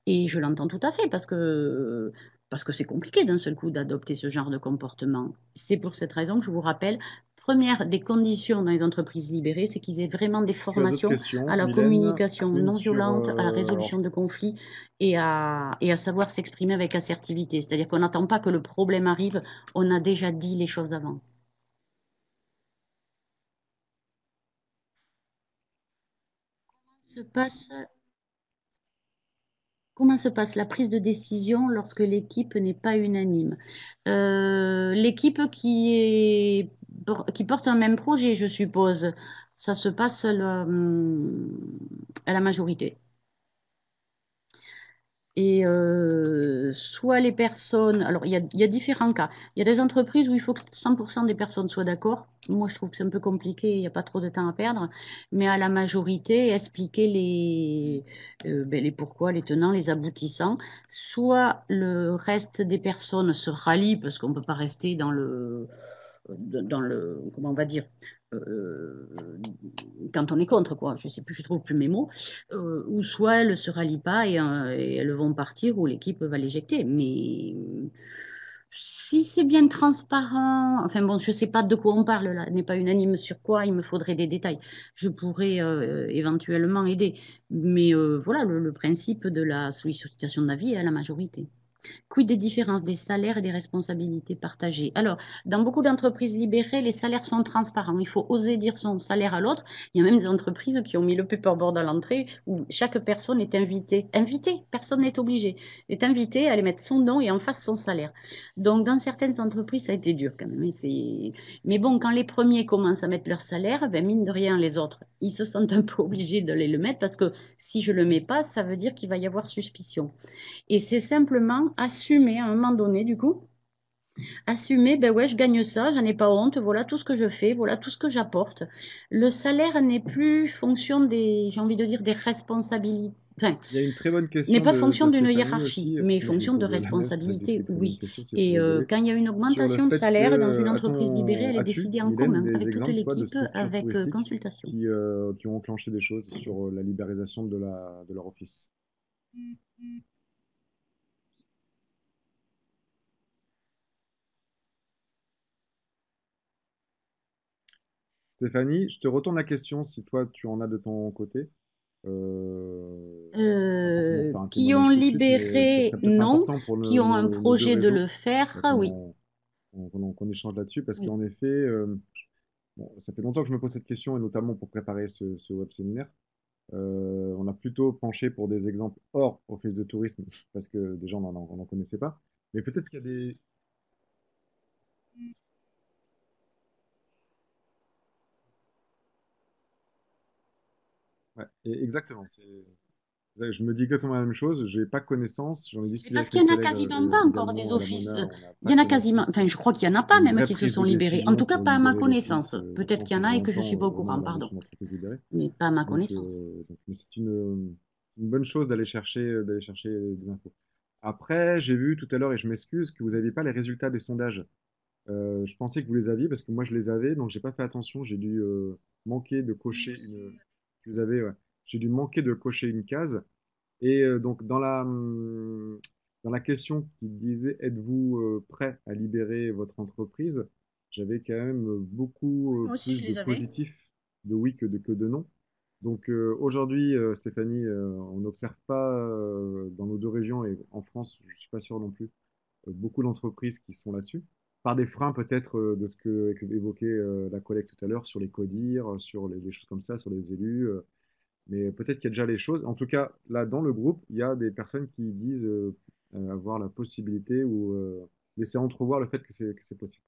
Et je l'entends tout à fait, parce que c'est compliqué d'un seul coup d'adopter ce genre de comportement. C'est pour cette raison que je vous rappelle, première des conditions dans les entreprises libérées, c'est qu'ils aient vraiment des Tu as d'autres formations à questions, la Mylène? communication Une non sur... violente, à la résolution alors, de conflits et à savoir s'exprimer avec assertivité. C'est-à-dire qu'on n'attend pas que le problème arrive, on a déjà dit les choses avant. Se passe Comment se passe la prise de décision lorsque l'équipe n'est pas unanime? L'équipe qui porte un même projet, je suppose, ça se passe à la majorité. Et soit les personnes, alors il y a différents cas. Il y a des entreprises où il faut que 100% des personnes soient d'accord. Moi, je trouve que c'est un peu compliqué, il n'y a pas trop de temps à perdre. Mais à la majorité, expliquer les pourquoi, les tenants, les aboutissants. Soit le reste des personnes se rallient parce qu'on ne peut pas rester comment on va dire, euh, quand on est contre, quoi. Je sais plus, je trouve plus mes mots. Ou soit elles ne se rallient pas et elles vont partir ou l'équipe va l'éjecter. Mais si c'est bien transparent, enfin bon, je sais pas de quoi on parle là, n'est pas unanime sur quoi, il me faudrait des détails. Je pourrais éventuellement aider. Mais voilà, le principe de la sollicitation d'avis est à la majorité. Quid des différences des salaires et des responsabilités partagées? Alors, dans beaucoup d'entreprises libérées, les salaires sont transparents. Il faut oser dire son salaire à l'autre. Il y a même des entreprises qui ont mis le paperboard à l'entrée où chaque personne est invitée. Invitée, personne n'est obligé. Est invitée à aller mettre son nom et en face son salaire. Donc, dans certaines entreprises, ça a été dur quand même. Mais bon, quand les premiers commencent à mettre leur salaire, ben mine de rien, les autres, ils se sentent un peu obligés d'aller le mettre parce que si je ne le mets pas, ça veut dire qu'il va y avoir suspicion. Et c'est simplement assumer à un moment donné, du coup, assumer, ben ouais, je gagne ça, j'en ai pas honte, voilà tout ce que je fais, voilà tout ce que j'apporte. Le salaire n'est plus fonction des, j'ai envie de dire, des responsabilités, enfin, il y a une très bonne n'est question pas de fonction d'une Stéphanie hiérarchie, aussi, parce mais que moi je vais fonction de poser la mienne, c'est vrai que c'est responsabilité, une très bonne oui. question, c'est Et pour rigoler. quand il y a une Sur le augmentation de fait salaire dans une que, entreprise libérée, elle est as-tu, décidée en Mylène, commun des avec toute exemples, toi, de l'équipe structures avec touristiques consultation. qui ont enclenché des choses sur la libéralisation de leur office? Stéphanie, je te retourne la question si toi tu en as de ton côté. Pas forcément faire un Qui témoignage ont tout de suite, mais ça libéré, serait peut-être non, important pour qui ont un nos deux projet de réseaux le faire, oui. qu'on échange là-dessus, parce Oui. qu'en effet, bon, ça fait longtemps que je me pose cette question, et notamment pour préparer ce web séminaire. On a plutôt penché pour des exemples hors office de tourisme, parce que déjà on n'en connaissait pas. Mais peut-être qu'il y a des... Ouais, exactement. Je me dis exactement la même chose. J'ai pas connaissance. J'en ai C'est discuté parce avec qu'il mes n'y en a collègues quasiment pas encore des également à la offices. Mona. On n'a Il pas y en a quasiment, connaissance enfin, je crois qu'il n'y en a pas d'une même vraie qui se prise sont de libérés. En décision tout cas, pour pas à ma libérer l'office, connaissance. au Peut-être sens qu'il y où en a et que je ne j'entends suis pas au vraiment courant, dans la pardon. notion d'entreprise libérée. Mais pas à ma Donc, connaissance. mais c'est une bonne chose d'aller chercher des infos. Après, j'ai vu tout à l'heure, et je m'excuse, que vous n'aviez pas les résultats des sondages. Je pensais que vous les aviez parce que moi je les avais, donc j'ai pas fait attention. J'ai dû manquer de cocher une. Vous avez, ouais. J'ai dû manquer de cocher une case. Et donc dans la question qui disait êtes-vous prêt à libérer votre entreprise, j'avais quand même Oui, beaucoup moi aussi, plus je de les avais. positifs de oui que de non. Donc aujourd'hui, Stéphanie, on n'observe pas dans nos deux régions et en France, je suis pas sûr non plus, beaucoup d'entreprises qui sont là-dessus. par des freins peut-être de ce que évoquait la collègue tout à l'heure sur les CODIR, sur les choses comme ça, sur les élus. Mais peut-être qu'il y a déjà les choses. En tout cas, là, dans le groupe, il y a des personnes qui disent avoir la possibilité ou laisser entrevoir le fait que c'est possible.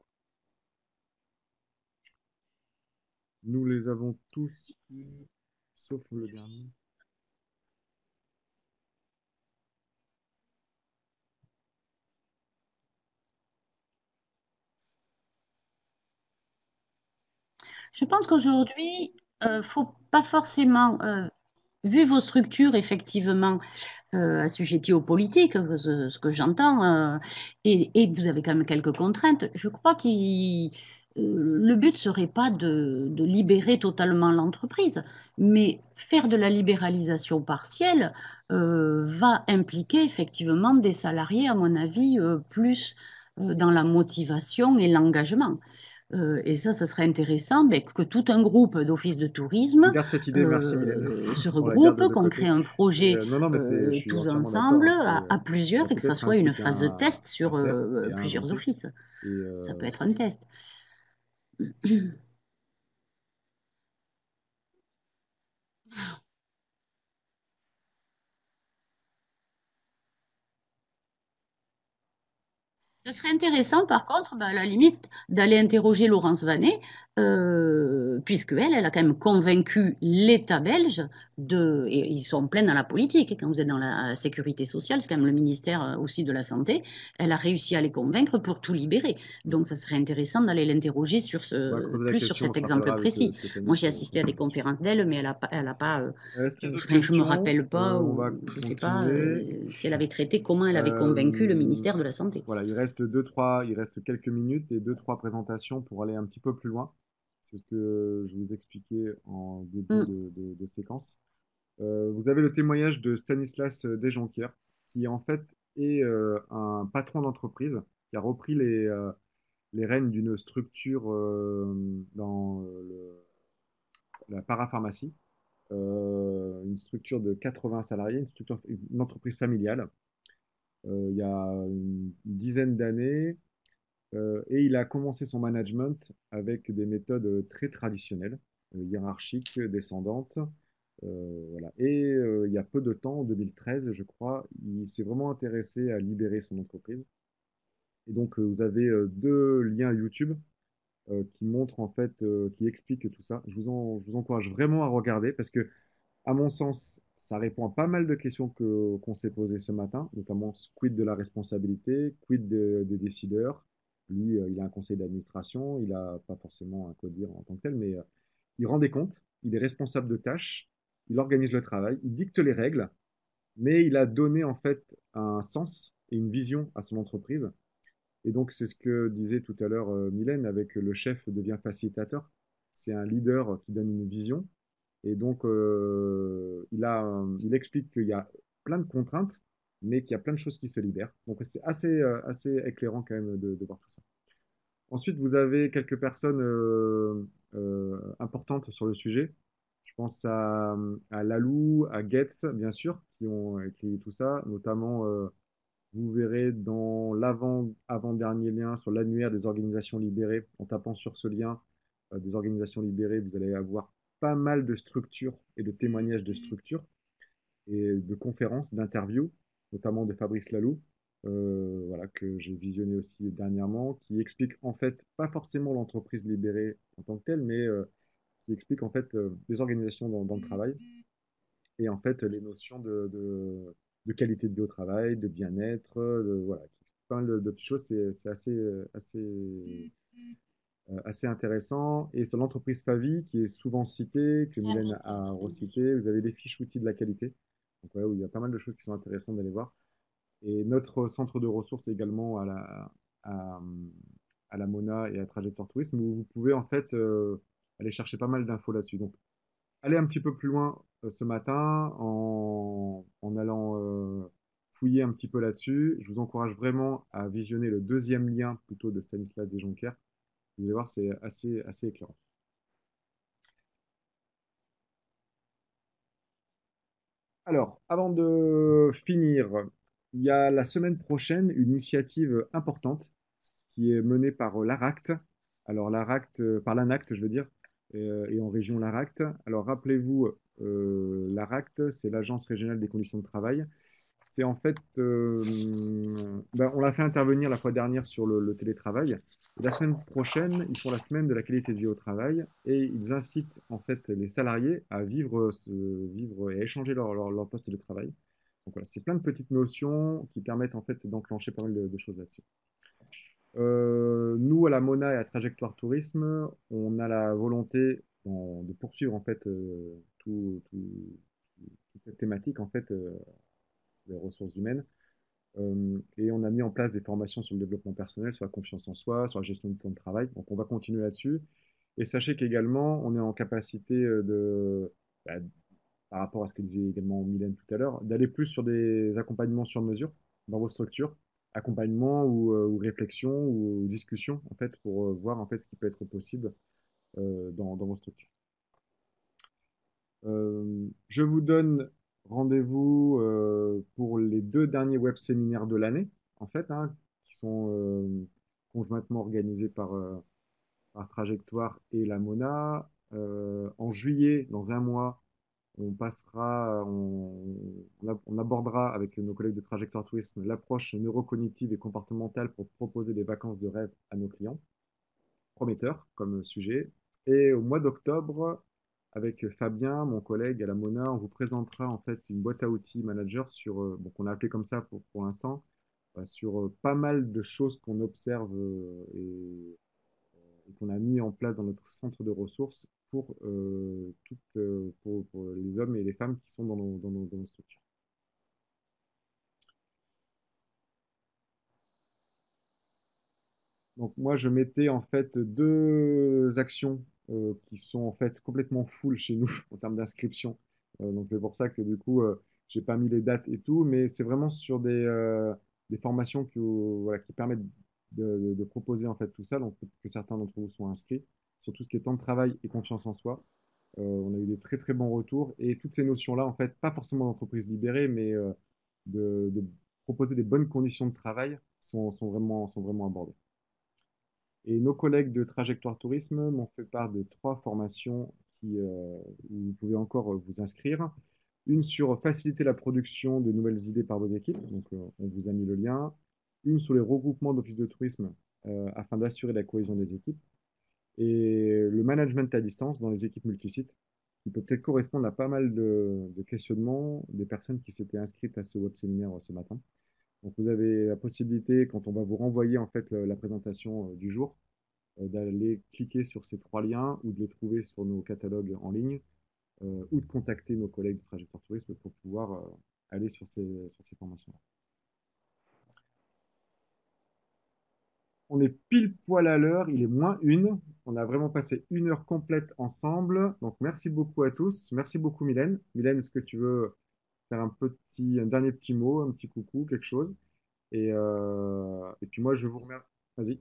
Nous les avons tous eus, sauf le dernier. Je pense qu'aujourd'hui, faut pas forcément, vu vos structures effectivement assujetties aux politiques, ce que j'entends, et que vous avez quand même quelques contraintes, je crois que le but serait pas de libérer totalement l'entreprise, mais faire de la libéralisation partielle va impliquer effectivement des salariés, à mon avis, plus dans la motivation et l'engagement. Et ça serait intéressant ben, que tout un groupe d'office de Je tourisme garde cette idée, merci Mylène. se On la garde regroupe, de qu'on crée côté. un Et, projet non, non, mais je suis tous entièrement d'accord, ensemble, hein, à il y a plusieurs, et que ça peut-être un soit une truc phase de test à sur faire et à plusieurs inventer. offices. Et Ça peut être un test. Ce serait intéressant, par contre, bah, à la limite, d'aller interroger Laurence Vanet, puisque elle a quand même convaincu l'État belge et ils sont pleins dans la politique. Quand vous êtes dans la sécurité sociale, c'est quand même le ministère aussi de la Santé. Elle a réussi à les convaincre pour tout libérer. Donc, ça serait intéressant d'aller l'interroger on va creuser la plus sur question, on cet se rappellera exemple avec précis. Stéphanie Moi, j'ai sur assisté à des cette question. conférences d'elle, mais elle a pas, Est-ce qu'il y a d'autres enfin, je me questions? rappelle pas, On ou va je sais pas continuer. si elle avait traité comment elle avait convaincu le Euh, ministère de la Santé. voilà, il reste quelques minutes et deux, trois présentations pour aller un petit peu plus loin. C'est ce que je vous expliquais en début Mm. de séquence. Vous avez le témoignage de Stanislas Desjonquières, qui en fait est un patron d'entreprise qui a repris les rênes d'une structure dans la parapharmacie, une structure de 80 salariés, une entreprise familiale, il y a une dizaine d'années. Et il a commencé son management avec des méthodes très traditionnelles, hiérarchiques, descendantes. Voilà. Et il y a peu de temps, en 2013, je crois, il s'est vraiment intéressé à libérer son entreprise. Et donc, vous avez deux liens YouTube qui montrent, en fait, qui expliquent tout ça. Je vous encourage vraiment à regarder parce que, à mon sens, ça répond à pas mal de questions qu'on s'est posées ce matin, notamment quid de la responsabilité, quid des décideurs. Lui, il a un conseil d'administration, il n'a pas forcément un codir en tant que tel, mais il rend des comptes, il est responsable de tâches, il organise le travail, il dicte les règles, mais il a donné en fait un sens et une vision à son entreprise. Et donc, c'est ce que disait tout à l'heure Mylène avec le chef devient facilitateur. C'est un leader qui donne une vision. Et donc, il explique qu'il y a plein de contraintes, mais qu'il y a plein de choses qui se libèrent. Donc, c'est assez éclairant quand même de voir tout ça. Ensuite, vous avez quelques personnes importantes sur le sujet. Je pense à Lalou, à Getz, bien sûr, qui ont écrit tout ça. Notamment, vous verrez dans avant-dernier lien sur l'annuaire des organisations libérées, en tapant sur ce lien des organisations libérées, vous allez avoir pas mal de structures et de témoignages de structures et de conférences, d'interviews, notamment de Fabrice Laloux, voilà, que j'ai visionné aussi dernièrement, qui explique en fait pas forcément l'entreprise libérée en tant que telle, mais qui explique en fait les organisations dans le travail et en fait les notions de qualité de vie au travail, de bien-être, voilà, plein de petites choses, c'est assez intéressant. Et sur l'entreprise Favi, qui est souvent citée, que Cadre Mylène de tes a organisations. recité, vous avez des fiches outils de la qualité. Donc, ouais, où il y a pas mal de choses qui sont intéressantes d'aller voir. Et notre centre de ressources également à, à la Mona et à Trajectoire Tourisme, où vous pouvez en fait aller chercher pas mal d'infos là-dessus. Donc, allez un petit peu plus loin ce matin en allant fouiller un petit peu là-dessus. Je vous encourage vraiment à visionner le deuxième lien plutôt de Stanislas Desjonquières. Vous allez voir, c'est assez éclairant. Alors, avant de finir, il y a la semaine prochaine une initiative importante qui est menée par l'ARACT. Alors l'ARACT, par l'ANACT, je veux dire, et en région l'ARACT. Alors rappelez-vous, l'ARACT, c'est l'Agence régionale des conditions de travail. C'est en fait, ben, on l'a fait intervenir la fois dernière sur le télétravail. Et la semaine prochaine, ils font la semaine de la qualité de vie au travail et ils incitent en fait les salariés à vivre et à échanger leur poste de travail. Donc voilà, c'est plein de petites notions qui permettent en fait d'enclencher pas mal de choses là-dessus. Nous, à la Mona et à Trajectoire Tourisme, on a la volonté de poursuivre en fait toute cette thématique en fait des ressources humaines. Et on a mis en place des formations sur le développement personnel, sur la confiance en soi, sur la gestion du temps de travail. Donc on va continuer là-dessus. Et sachez qu'également, on est en capacité bah, par rapport à ce que disait également Mylène tout à l'heure, d'aller plus sur des accompagnements sur mesure dans vos structures, accompagnement ou réflexion ou discussion en fait pour voir en fait ce qui peut être possible dans vos structures. Je vous donne rendez-vous pour les 2 derniers web séminaires de l'année, en fait, hein, qui sont conjointement organisés par Trajectoire et la Mona. En juillet, dans un mois, on abordera avec nos collègues de Trajectoire Tourisme l'approche neurocognitive et comportementale pour proposer des vacances de rêve à nos clients. Prometteur comme sujet. Et au mois d'octobre, avec Fabien, mon collègue à la Mona, on vous présentera en fait une boîte à outils manager sur, bon, qu'on a appelé comme ça pour l'instant, sur pas mal de choses qu'on observe et qu'on a mis en place dans notre centre de ressources pour les hommes et les femmes qui sont dans nos structures. Donc moi, je mettais en fait 2 actions qui sont en fait complètement full chez nous en termes d'inscription. Donc c'est pour ça que du coup, j'ai pas mis les dates et tout, mais c'est vraiment sur des formations voilà, qui permettent de proposer en fait tout ça. Donc peut-être que certains d'entre vous sont inscrits sur tout ce qui est temps de travail et confiance en soi. On a eu des très très bons retours et toutes ces notions-là, en fait, pas forcément d'entreprise libérée, mais de proposer des bonnes conditions de travail sont vraiment abordées. Et nos collègues de Trajectoire Tourisme m'ont fait part de 3 formations où vous pouvez encore vous inscrire. Une sur faciliter la production de nouvelles idées par vos équipes, donc on vous a mis le lien. Une sur les regroupements d'offices de tourisme afin d'assurer la cohésion des équipes. Et le management à distance dans les équipes multisites, qui peut peut-être correspondre à pas mal de questionnements des personnes qui s'étaient inscrites à ce web séminaire ce matin. Donc vous avez la possibilité, quand on va vous renvoyer en fait la présentation du jour, d'aller cliquer sur ces 3 liens ou de les trouver sur nos catalogues en ligne ou de contacter nos collègues du Trajectoire Tourisme pour pouvoir aller sur ces formations. On est pile poil à l'heure, il est -1. On a vraiment passé 1 heure complète ensemble. Donc merci beaucoup à tous. Merci beaucoup Mylène. Mylène, est-ce que tu veux faire un dernier petit mot, un petit coucou, quelque chose? Et puis moi, je vous remercie. Vas-y.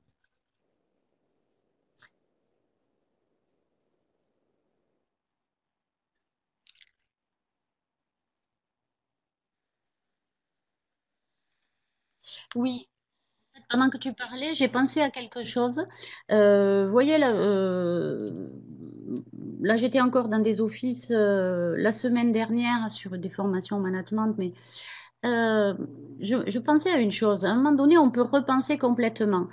Oui, pendant que tu parlais, j'ai pensé à quelque chose. Vous voyez, là j'étais encore dans des offices la semaine dernière sur des formations management, mais euh, je pensais à une chose. À un moment donné, on peut repenser complètement.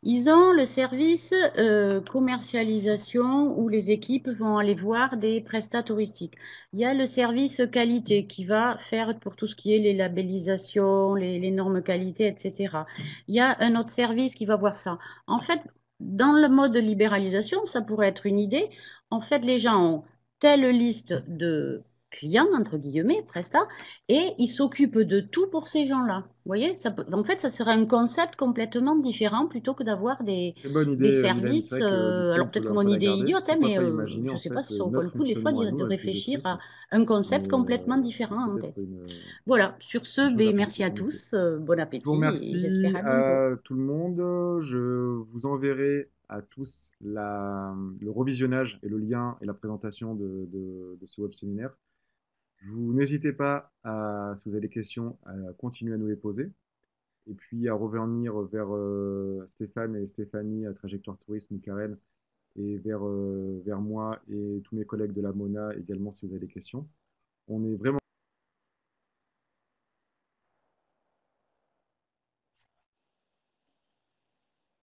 Ils ont le service commercialisation où les équipes vont aller voir des prestats touristiques. Il y a le service qualité qui va faire pour tout ce qui est les labellisations, les normes qualité, etc. Il y a un autre service qui va voir ça. En fait, dans le mode de libéralisation, ça pourrait être une idée. En fait, les gens ont telle liste de clients, entre guillemets, prestats, et ils s'occupent de tout pour ces gens-là. Vous voyez, en fait, ça serait un concept complètement différent plutôt que d'avoir Très bonne des idée, Mylène. C'est services. vrai que du coup, Alors peut-être que on mon peut la idée est garder. idiote, hein, Pourquoi mais pas imaginer je ne en sais pas fait si ça vaut pas notre le coup des fois fonctionnement à nous, de l'office de réfléchir tourisme, à un concept mais complètement c'est différent en peut-être test. Voilà, sur une ce, chose à ben, merci penser à en effet. tous, bon Je vous appétit et j'espère remercie à bientôt. à tout le monde. Je vous enverrai à tous le revisionnage et le lien et la présentation de ce web séminaire. Vous n'hésitez pas, si vous avez des questions, à continuer à nous les poser. et puis à revenir vers Stéphane et Stéphanie à Trajectoire Tourisme ou Karen, et vers moi et tous mes collègues de la MONA également si vous avez des questions. On est vraiment